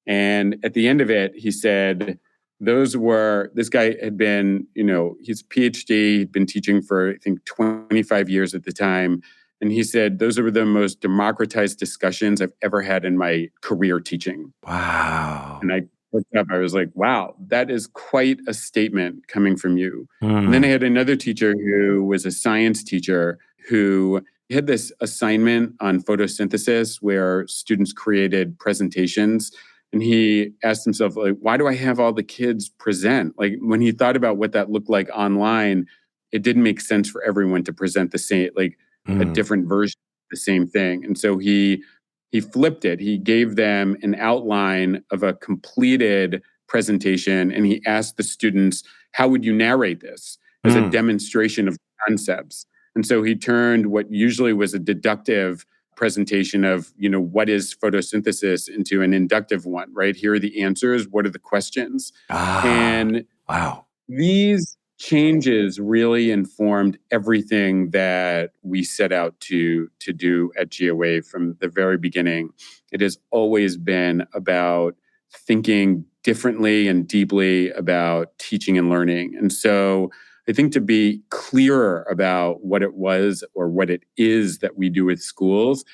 And at the end of it, he said, this guy had been, he's a PhD, he'd been teaching for, I think, 25 years at the time. And he said, those are the most democratized discussions I've ever had in my career teaching. Wow. And I looked up, I was like, wow, that is quite a statement coming from you. And then I had another teacher who was a science teacher who had this assignment on photosynthesis where students created presentations. And he asked himself, like, why do I have all the kids present? Like, when he thought about what that looked like online, it didn't make sense for everyone to present the same, like a different version of the same thing. And so he flipped it. He gave them an outline of a completed presentation, and he asked the students, how would you narrate this as a demonstration of concepts? And so he turned what usually was a deductive presentation of, what is photosynthesis into an inductive one, right? Here are the answers. What are the questions? And wow. These changes really informed everything that we set out to do at GOA from the very beginning. It has always been about thinking differently and deeply about teaching and learning. And so I think to be clearer about what it was or what it is that we do with schools,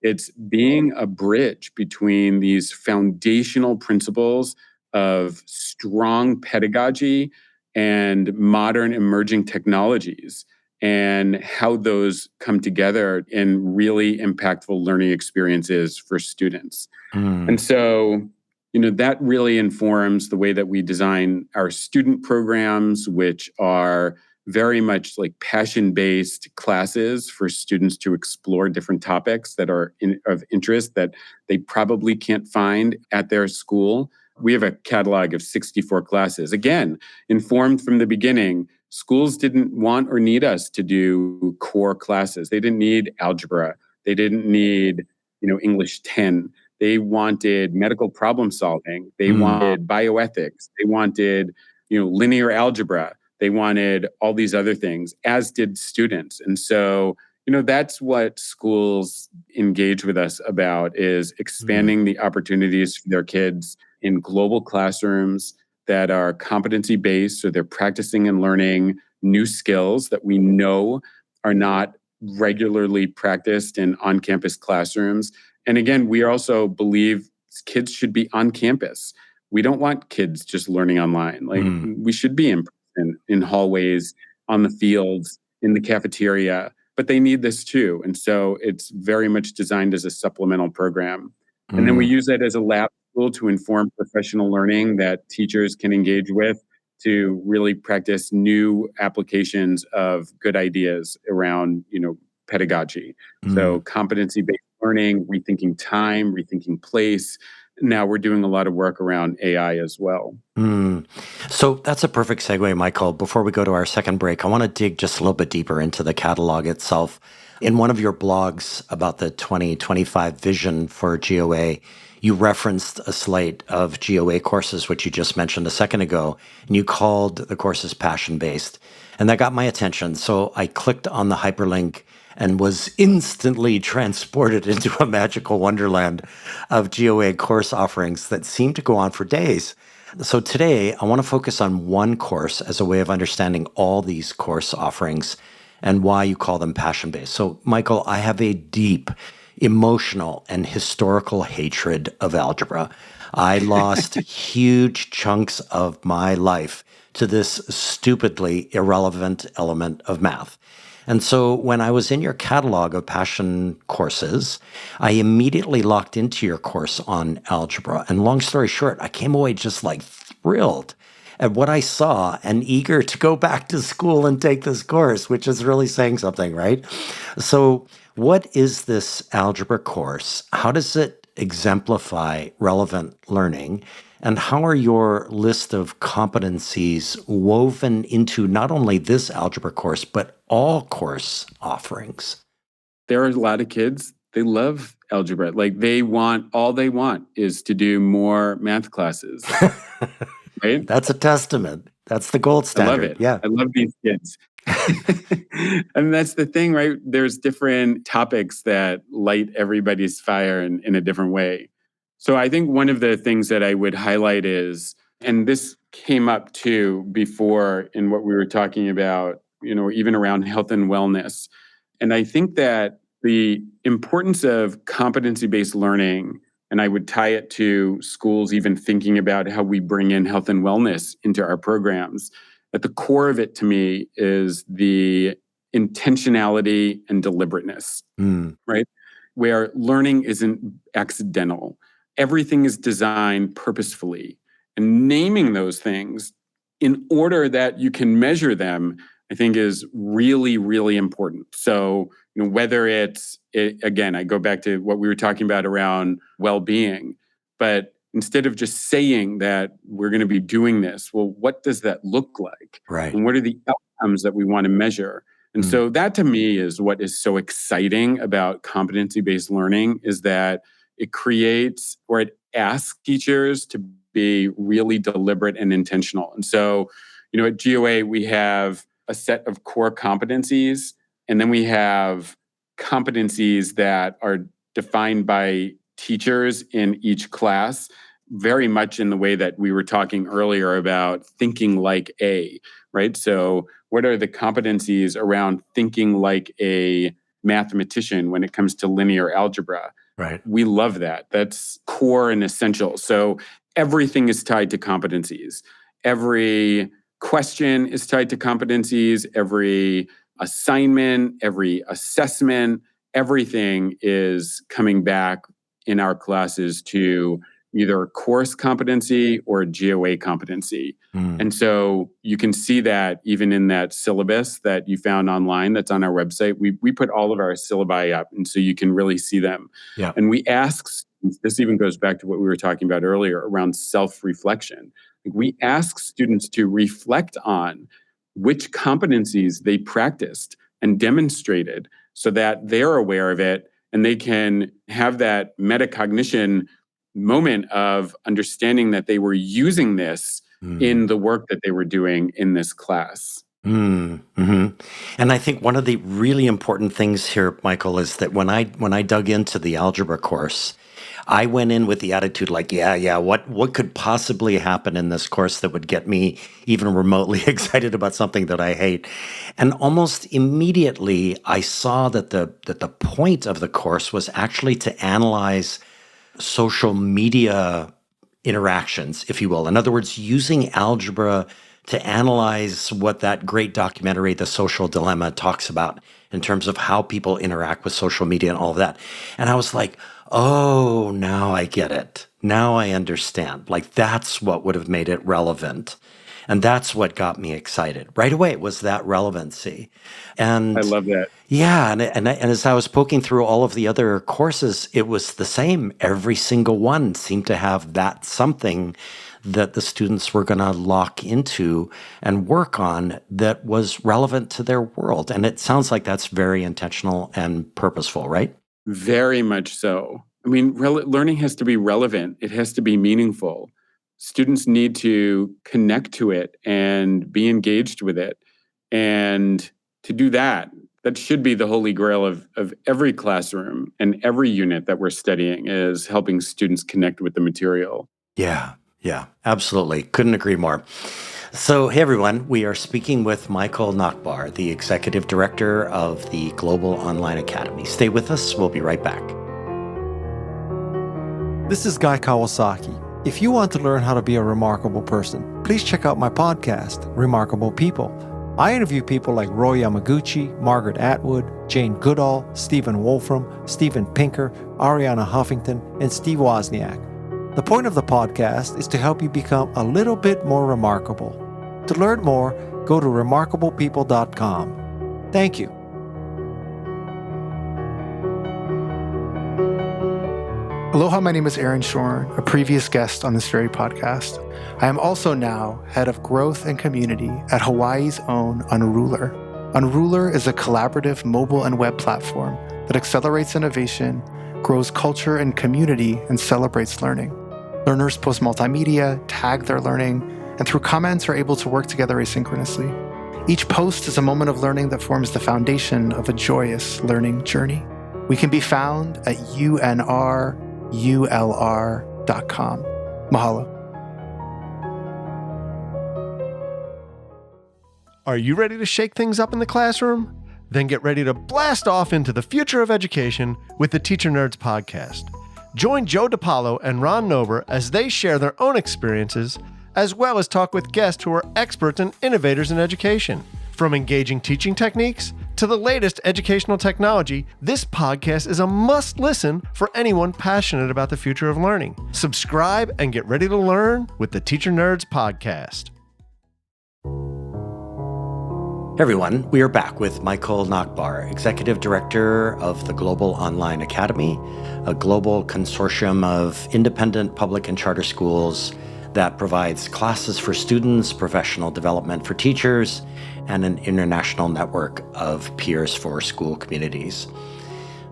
it's being a bridge between these foundational principles of strong pedagogy and modern emerging technologies, and how those come together in really impactful learning experiences for students. And so, that really informs the way that we design our student programs, which are very much like passion-based classes for students to explore different topics that are of interest that they probably can't find at their school. We have a catalog of 64 classes. Again, informed from the beginning, schools didn't want or need us to do core classes. They didn't need algebra. They didn't need, English 10. They wanted medical problem solving. They wanted bioethics. They wanted, linear algebra. They wanted all these other things, as did students. And so, that's what schools engage with us about, is expanding the opportunities for their kids in global classrooms that are competency-based, so they're practicing and learning new skills that we know are not regularly practiced in on-campus classrooms. And again, we also believe kids should be on campus. We don't want kids just learning online. Like, we should be in person, in hallways, on the fields, in the cafeteria, but they need this too. And so it's very much designed as a supplemental program. And then we use that as a lab tool to inform professional learning that teachers can engage with to really practice new applications of good ideas around, pedagogy. So competency-based learning, rethinking time, rethinking place. Now we're doing a lot of work around AI as well. So that's a perfect segue, Michael. Before we go to our second break, I want to dig just a little bit deeper into the catalog itself. In one of your blogs about the 2025 vision for GOA, you referenced a slate of GOA courses, which you just mentioned a second ago, and you called the courses passion-based. And that got my attention. So I clicked on the hyperlink and was instantly transported into a magical wonderland of GOA course offerings that seemed to go on for days. So today, I want to focus on one course as a way of understanding all these course offerings and why you call them passion-based. So, Michael, I have a deep emotional and historical hatred of algebra. I lost huge chunks of my life to this stupidly irrelevant element of math. And so when I was in your catalog of passion courses, I immediately locked into your course on algebra. And long story short, I came away just like thrilled at what I saw and eager to go back to school and take this course, which is really saying something, right? So what is this algebra course? How does it exemplify relevant learning? And how are your list of competencies woven into not only this algebra course, but all course offerings? There are a lot of kids They love algebra. Like all they want is to do more math classes, right? That's a testament. That's the gold I love standard. it. Yeah. I love these kids. And that's the thing, right? There's different topics that light everybody's fire in a different way. So I think one of the things that I would highlight is, and this came up too before in what we were talking about, even around health and wellness. And I think that the importance of competency-based learning, and I would tie it to schools even thinking about how we bring in health and wellness into our programs. At the core of it to me is the intentionality and deliberateness, right? Where learning isn't accidental. Everything is designed purposefully. And naming those things in order that you can measure them, I think is really, really important. So, whether again, I go back to what we were talking about around well-being, but instead of just saying that we're going to be doing this, well, what does that look like? Right. And what are the outcomes that we want to measure? And so that to me is what is so exciting about competency-based learning, is that it creates, or it asks teachers to be really deliberate and intentional. And so, at GOA, we have a set of core competencies, and then we have competencies that are defined by teachers in each class, very much in the way that we were talking earlier about thinking like a, right? So what are the competencies around thinking like a mathematician when it comes to linear algebra? Right. We love that. That's core and essential. So everything is tied to competencies. Every question is tied to competencies. Every assignment, every assessment, everything is coming back in our classes to either a course competency or a GOA competency. And so you can see that even in that syllabus that you found online that's on our website. We put all of our syllabi up, and so you can really see them. Yeah. And we ask, this even goes back to what we were talking about earlier around self-reflection. We ask students to reflect on which competencies they practiced and demonstrated so that they're aware of it and they can have that metacognition moment of understanding that they were using this in the work that they were doing in this class. Mm-hmm. And I think one of the really important things here, Michael, is that when I dug into the algebra course, I went in with the attitude like, what could possibly happen in this course that would get me even remotely excited about something that I hate? And almost immediately I saw that the point of the course was actually to analyze social media interactions, if you will. In other words, using algebra to analyze what that great documentary, The Social Dilemma, talks about in terms of how people interact with social media and all of that. And I was like, oh, now I get it. Now I understand. Like, that's what would have made it relevant. And that's what got me excited. Right away, it was that relevancy. And I love that. Yeah, and as I was poking through all of the other courses, it was the same. Every single one seemed to have that something that the students were going to lock into and work on that was relevant to their world. And it sounds like that's very intentional and purposeful, right? Very much so. I mean, learning has to be relevant. It has to be meaningful. Students need to connect to it and be engaged with it. And to do that, that should be the holy grail of every classroom and every unit that we're studying, is helping students connect with the material. Yeah, absolutely. Couldn't agree more. So, hey everyone, we are speaking with Michael Nachbar, the Executive Director of the Global Online Academy. Stay with us. We'll be right back. This is Guy Kawasaki. If you want to learn how to be a remarkable person, please check out my podcast, Remarkable People. I interview people like Roy Yamaguchi, Margaret Atwood, Jane Goodall, Stephen Wolfram, Steven Pinker, Ariana Huffington, and Steve Wozniak. The point of the podcast is to help you become a little bit more remarkable. To learn more, go to remarkablepeople.com. Thank you. Aloha, my name is Aaron Shorn, a previous guest on this very podcast. I am also now head of growth and community at Hawaii's own Unruler. Unruler is a collaborative mobile and web platform that that accelerates innovation, grows culture and community, and celebrates learning. Learners post multimedia, tag their learning, and through comments are able to work together asynchronously. Each post is a moment of learning that forms the foundation of a joyous learning journey. We can be found at unrulr.com. Mahalo. Are you ready to shake things up in the classroom? Then get ready to blast off into the future of education with the Teacher Nerds podcast. Join Joe DiPaolo and Ron Nober as they share their own experiences, as well as talk with guests who are experts and innovators in education. From engaging teaching techniques to the latest educational technology, this podcast is a must-listen for anyone passionate about the future of learning. Subscribe and get ready to learn with the Teacher Nerds podcast. Hey everyone, we are back with Michael Nachbar, Executive Director of the Global Online Academy, a global consortium of independent public and charter schools that provides classes for students, professional development for teachers, and an international network of peers for school communities.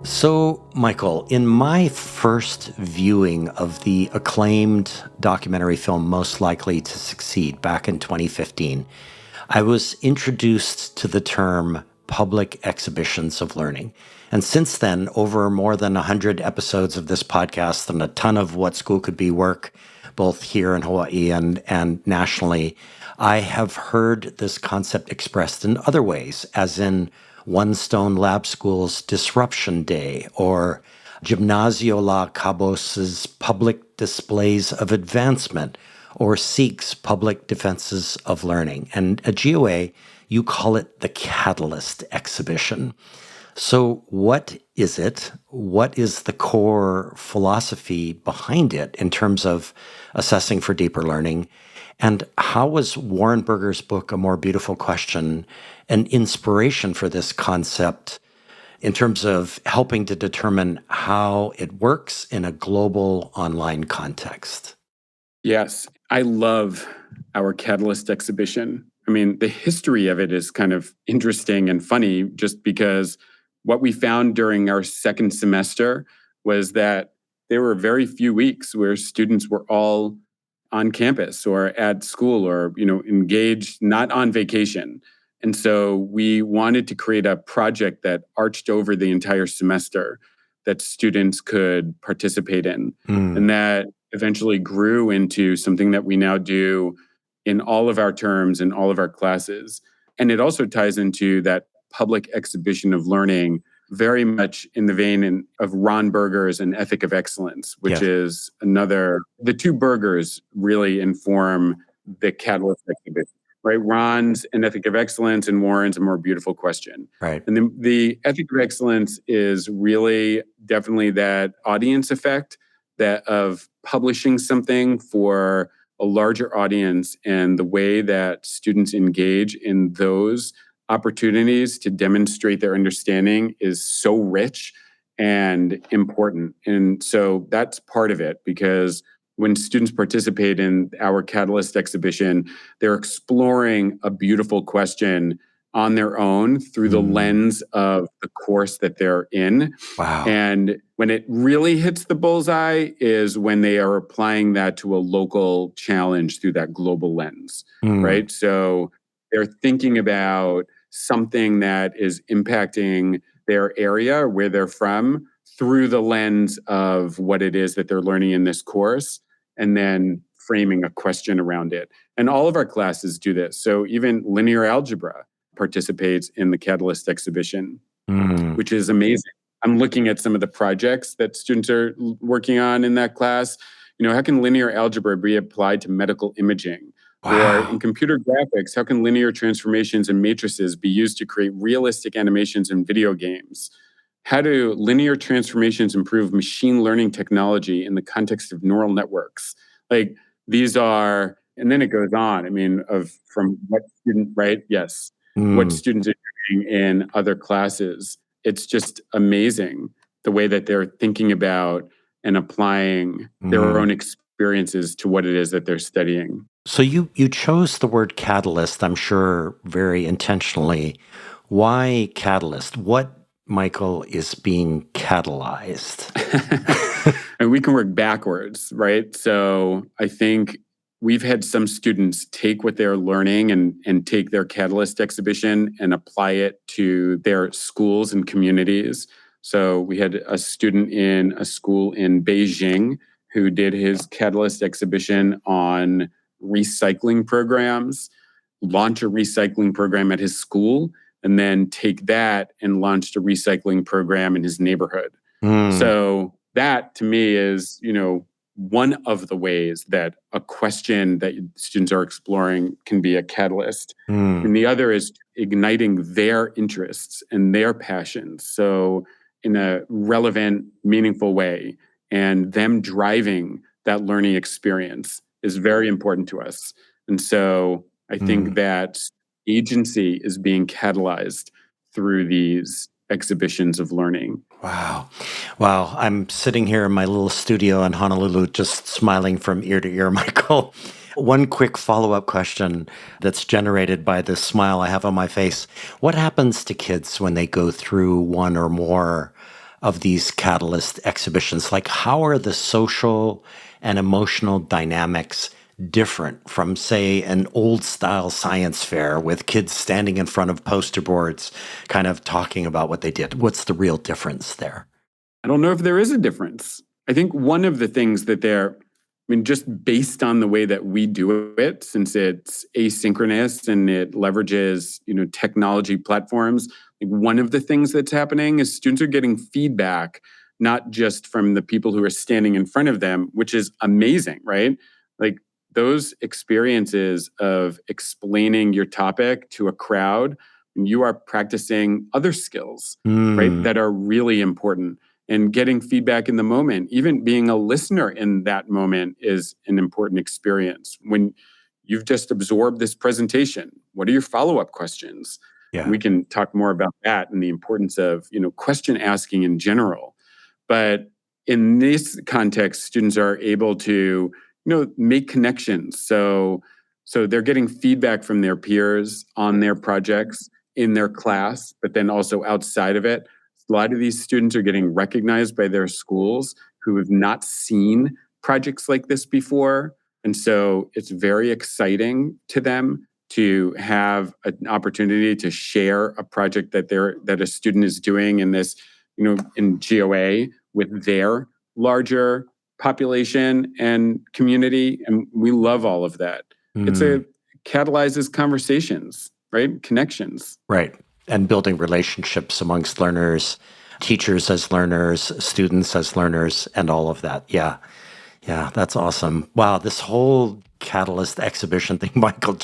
So, Michael, in my first viewing of the acclaimed documentary film Most Likely to Succeed back in 2015, I was introduced to the term public exhibitions of learning. And since then, over more than 100 episodes of this podcast and a ton of What School Could Be work, both here in Hawaii and nationally, I have heard this concept expressed in other ways, as in One Stone Lab School's Disruption Day, or Gimnasio La Cabos's Public Displays of Advancement, or SEEK's Public Defenses of Learning. And at GOA, you call it the Catalyst Exhibition. So what is it? What is the core philosophy behind it in terms of assessing for deeper learning? And how was Warren Berger's book, A More Beautiful Question, an inspiration for this concept in terms of helping to determine how it works in a global online context? Yes, I love our Catalyst exhibition. I mean, the history of it is kind of interesting and funny just because what we found during our second semester was that there were very few weeks where students were all on campus or at school or, engaged, not on vacation. And so we wanted to create a project that arched over the entire semester that students could participate in. And that eventually grew into something that we now do in all of our terms and all of our classes. And it also ties into that public exhibition of learning, very much in the vein of Ron Berger's An Ethic of Excellence, which is the two Bergers really inform the Catalyst exhibition, right? Ron's An Ethic of Excellence and Warren's A More Beautiful Question. Right. And the Ethic of Excellence is really definitely that audience effect that of publishing something for a larger audience, and the way that students engage in those opportunities to demonstrate their understanding is so rich and important. And so that's part of it, because when students participate in our Catalyst exhibition, they're exploring a beautiful question on their own through the lens of the course that they're in. Wow. And when it really hits the bullseye is when they are applying that to a local challenge through that global lens, right? So they're thinking about something that is impacting their area, where they're from, through the lens of what it is that they're learning in this course, and then framing a question around it. And all of our classes do this. So even linear algebra participates in the Catalyst exhibition, which is amazing. I'm looking at some of the projects that students are working on in that class. How can linear algebra be applied to medical imaging? Wow. Or in computer graphics, how can linear transformations and matrices be used to create realistic animations in video games? How do linear transformations improve machine learning technology in the context of neural networks? Like, these are, and then it goes on. From what student, right? Yes. What students are doing in other classes. It's just amazing the way that they're thinking about and applying their own experiences to what it is that they're studying. So you chose the word catalyst, I'm sure, very intentionally. Why catalyst? What Michael, is being catalyzed? And we can work backwards, right? So I think we've had some students take what they're learning and take their Catalyst exhibition and apply it to their schools and communities. So we had a student in a school in Beijing who did his Catalyst exhibition on recycling programs, launch a recycling program at his school, and then take that and launched a recycling program in his neighborhood. So that to me is, one of the ways that a question that students are exploring can be a catalyst. And the other is igniting their interests and their passions. So in a relevant, meaningful way, and them driving that learning experience is very important to us. And so I think that agency is being catalyzed through these exhibitions of learning. Wow. I'm sitting here in my little studio in Honolulu, just smiling from ear to ear, Michael. One quick follow-up question that's generated by this smile I have on my face. What happens to kids when they go through one or more of these Catalyst exhibitions? Like, how are the social and emotional dynamics different from, say, an old-style science fair with kids standing in front of poster boards kind of talking about what they did? What's the real difference there? I don't know if there is a difference. I think one of the things that just based on the way that we do it, since it's asynchronous and it leverages, technology platforms, like one of the things that's happening is students are getting feedback, not just from the people who are standing in front of them, which is amazing, right? Like those experiences of explaining your topic to a crowd, you are practicing other skills, right, that are really important. And getting feedback in the moment, even being a listener in that moment, is an important experience. When you've just absorbed this presentation, what are your follow-up questions? Yeah. We can talk more about that and the importance of, question asking in general. But in this context, students are able to, make connections. So they're getting feedback from their peers on their projects in their class, but then also outside of it. A lot of these students are getting recognized by their schools who have not seen projects like this before. And so it's very exciting to them to have an opportunity to share a project that a student is doing in this, in GOA with their larger population and community. And we love all of that. It catalyzes conversations, right? Connections. Right. And building relationships amongst learners, teachers as learners, students as learners, and all of that. Yeah. Yeah, that's awesome. Wow, this whole Catalyst exhibition thing, Michael,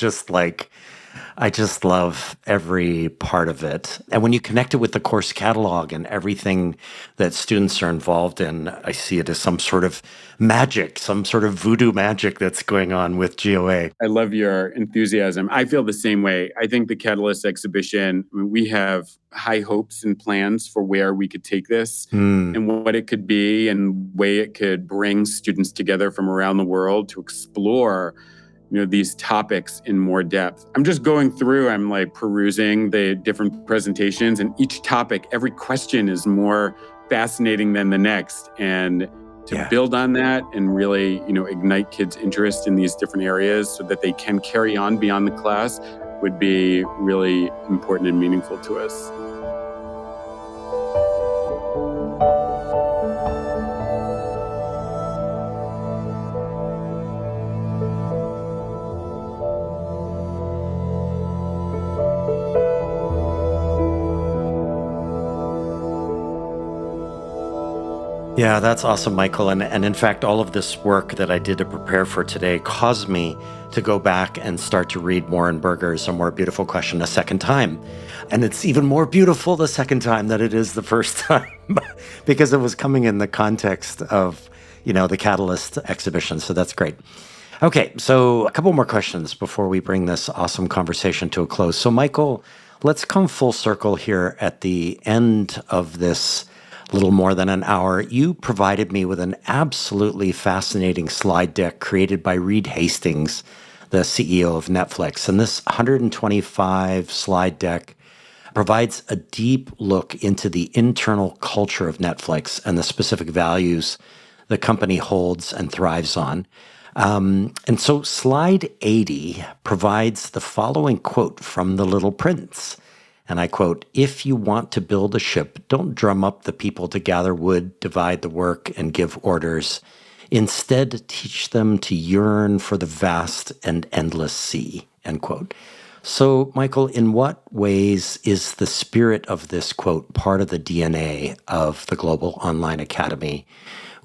I just love every part of it. And when you connect it with the course catalog and everything that students are involved in, I see it as some sort of magic, some sort of voodoo magic that's going on with GOA. I love your enthusiasm. I feel the same way. I think the Catalyst exhibition, we have high hopes and plans for where we could take this and what it could be and way it could bring students together from around the world to explore these topics in more depth. I'm just going through, I'm like perusing the different presentations, and each topic, every question is more fascinating than the next. And to build on that and really, ignite kids' interest in these different areas so that they can carry on beyond the class would be really important and meaningful to us. Yeah, that's awesome, Michael. And in fact, all of this work that I did to prepare for today caused me to go back and start to read Warren Berger's A More Beautiful Question a second time. And it's even more beautiful the second time than it is the first time because it was coming in the context of, the Catalyst exhibition. So that's great. Okay, so a couple more questions before we bring this awesome conversation to a close. So Michael, let's come full circle here at the end of this little more than an hour. You provided me with an absolutely fascinating slide deck created by Reed Hastings, the CEO of Netflix. And this 125 slide deck provides a deep look into the internal culture of Netflix and the specific values the company holds and thrives on. And so slide 80 provides the following quote from The Little Prince. And I quote, "If you want to build a ship, don't drum up the people to gather wood, divide the work, and give orders. Instead, teach them to yearn for the vast and endless sea," end quote. So, Michael, in what ways is the spirit of this quote part of the DNA of the Global Online Academy?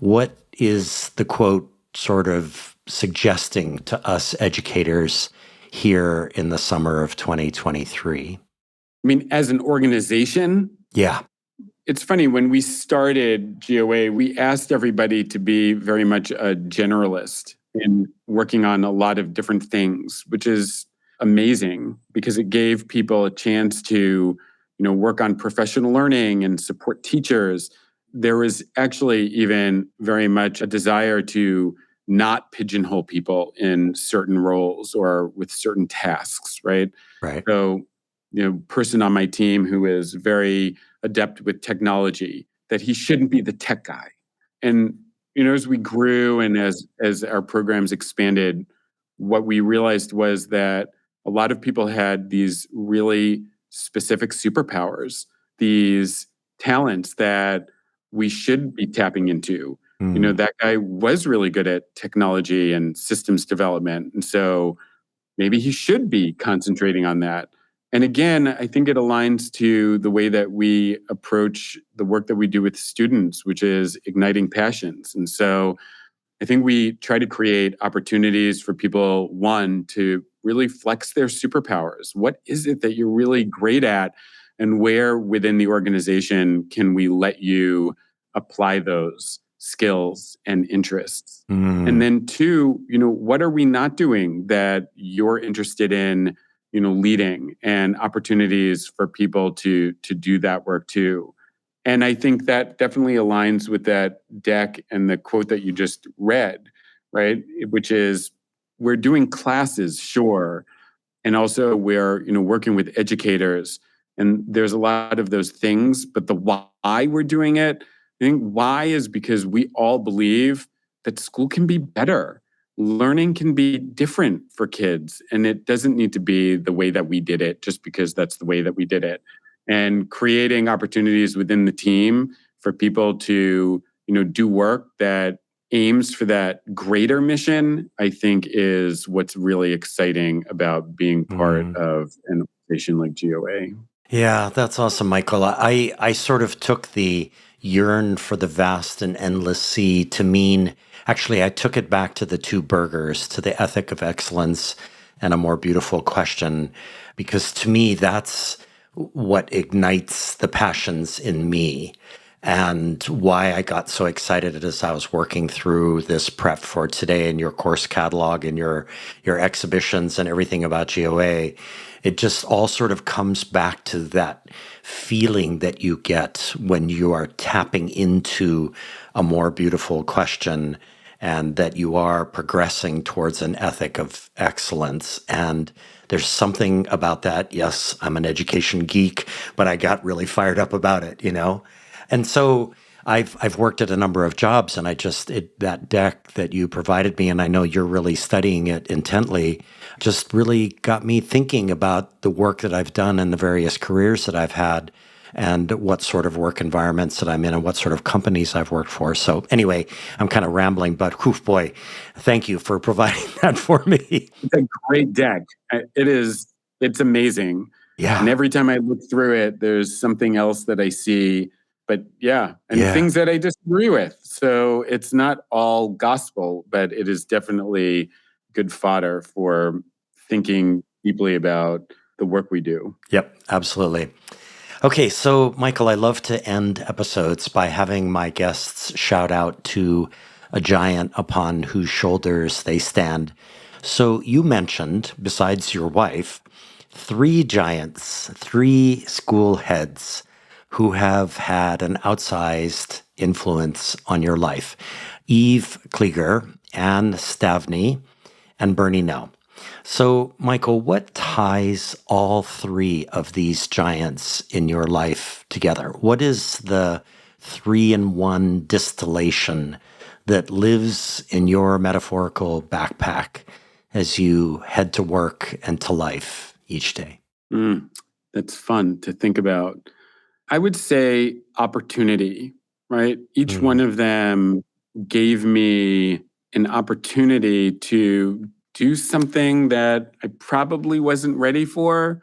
What is the quote sort of suggesting to us educators here in the summer of 2023? I mean, as an organization, Yeah. it's funny, when we started GOA, we asked everybody to be very much a generalist in working on a lot of different things, which is amazing because it gave people a chance to, work on professional learning and support teachers. There was actually even very much a desire to not pigeonhole people in certain roles or with certain tasks, right? Right. So, person on my team who is very adept with technology, that he shouldn't be the tech guy. And, as we grew and as our programs expanded, what we realized was that a lot of people had these really specific superpowers, these talents that we should be tapping into. That guy was really good at technology and systems development. And so maybe he should be concentrating on that. And again, I think it aligns to the way that we approach the work that we do with students, which is igniting passions. And so I think we try to create opportunities for people, one, to really flex their superpowers. What is it that you're really great at? And where within the organization can we let you apply those skills and interests? And then two, what are we not doing that you're interested in, leading, and opportunities for people to do that work too. And I think that definitely aligns with that deck and the quote that you just read, right? Which is, we're doing classes, sure. And also we're, working with educators. And there's a lot of those things, but the why we're doing it, I think why is because we all believe that school can be better. Learning can be different for kids. And it doesn't need to be the way that we did it just because that's the way that we did it. And creating opportunities within the team for people to, do work that aims for that greater mission, I think is what's really exciting about being part of an organization like GOA. Yeah, that's awesome, Michael. I sort of took the yearn for the vast and endless sea to mean, actually, I took it back to the two burgers, to the ethic of excellence and a more beautiful question, because to me, that's what ignites the passions in me and why I got so excited as I was working through this prep for today and your course catalog and your exhibitions and everything about GOA. It just all sort of comes back to that feeling that you get when you are tapping into a more beautiful question and that you are progressing towards an ethic of excellence. And there's something about that. Yes, I'm an education geek, but I got really fired up about it, And so I've worked at a number of jobs, and that deck that you provided me, and I know you're really studying it intently, just really got me thinking about the work that I've done and the various careers that I've had and what sort of work environments that I'm in and what sort of companies I've worked for. So anyway, I'm kind of rambling, but boy, thank you for providing that for me. It's a great deck. It's amazing. Yeah. And every time I look through it, there's something else that I see. But things that I disagree with. So it's not all gospel, but it is definitely good fodder for thinking deeply about the work we do. Yep, absolutely. Okay, so Michael, I love to end episodes by having my guests shout out to a giant upon whose shoulders they stand. So you mentioned, besides your wife, 3 giants, 3 school heads who have had an outsized influence on your life. Eve Klieger, Anne Stavney, and Bernie Nell. So, Michael, what ties all three of these giants in your life together? What is the 3-in-1 distillation that lives in your metaphorical backpack as you head to work and to life each day? That's fun to think about. I would say opportunity, right? Each one of them gave me an opportunity to do something that I probably wasn't ready for,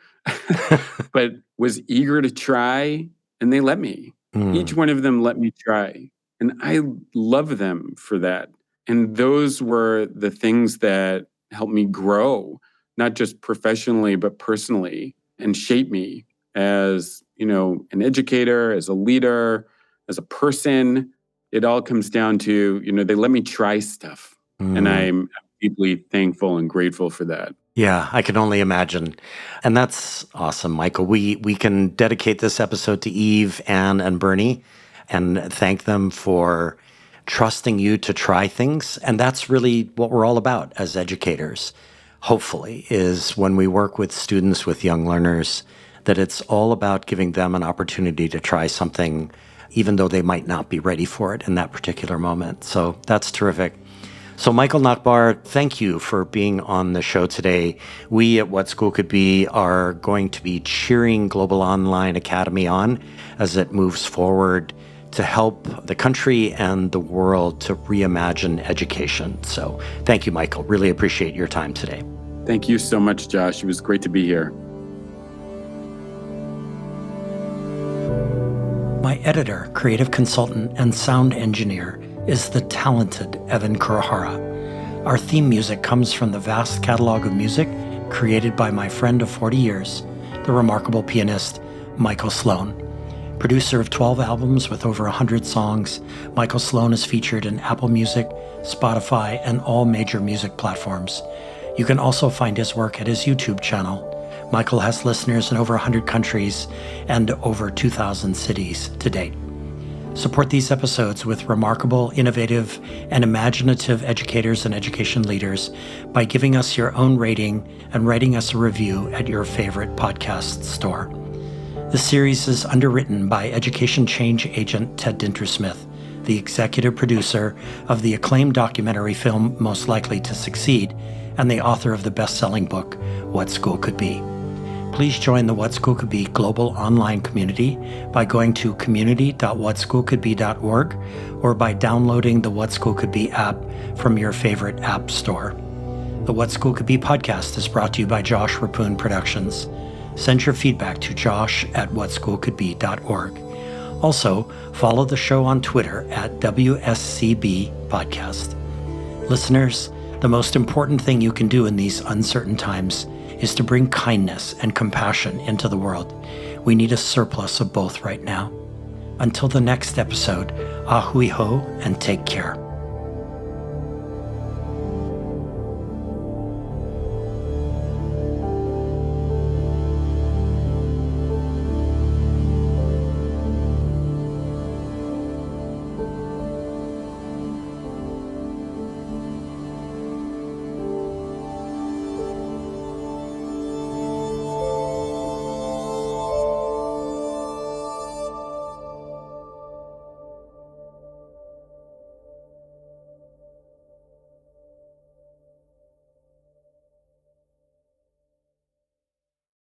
but was eager to try, and they let me. Each one of them let me try, and I love them for that. And those were the things that helped me grow, not just professionally, but personally, and shape me as, an educator, as a leader, as a person. It all comes down to, they let me try stuff. And I'm deeply thankful and grateful for that. Yeah, I can only imagine. And that's awesome, Michael. We can dedicate this episode to Eve, Anne, and Bernie and thank them for trusting you to try things. And that's really what we're all about as educators, hopefully, is when we work with students, with young learners, that it's all about giving them an opportunity to try something, even though they might not be ready for it in that particular moment. So that's terrific. So Michael Nachbar, thank you for being on the show today. We at What School Could Be are going to be cheering Global Online Academy on as it moves forward to help the country and the world to reimagine education. So thank you, Michael. Really appreciate your time today. Thank you so much, Josh. It was great to be here. My editor, creative consultant, and sound engineer is the talented Evan Kurahara. Our theme music comes from the vast catalog of music created by my friend of 40 years, the remarkable pianist Michael Sloan. Producer of 12 albums with over 100 songs, Michael Sloan is featured in Apple Music, Spotify, and all major music platforms. You can also find his work at his YouTube channel. Michael has listeners in over 100 countries and over 2,000 cities to date. Support these episodes with remarkable, innovative, and imaginative educators and education leaders by giving us your own rating and writing us a review at your favorite podcast store. The series is underwritten by education change agent Ted Dintersmith, the executive producer of the acclaimed documentary film Most Likely to Succeed, and the author of the best-selling book, What School Could Be. Please join the What School Could Be global online community by going to community.whatschoolcouldbe.org or by downloading the What School Could Be app from your favorite app store. The What School Could Be podcast is brought to you by Josh Rapoon Productions. Send your feedback to josh@whatschoolcouldbe.org. Also, follow the show on Twitter at WSCB Podcast. Listeners, the most important thing you can do in these uncertain times is to bring kindness and compassion into the world. We need a surplus of both right now. Until the next episode, ahui ho and take care.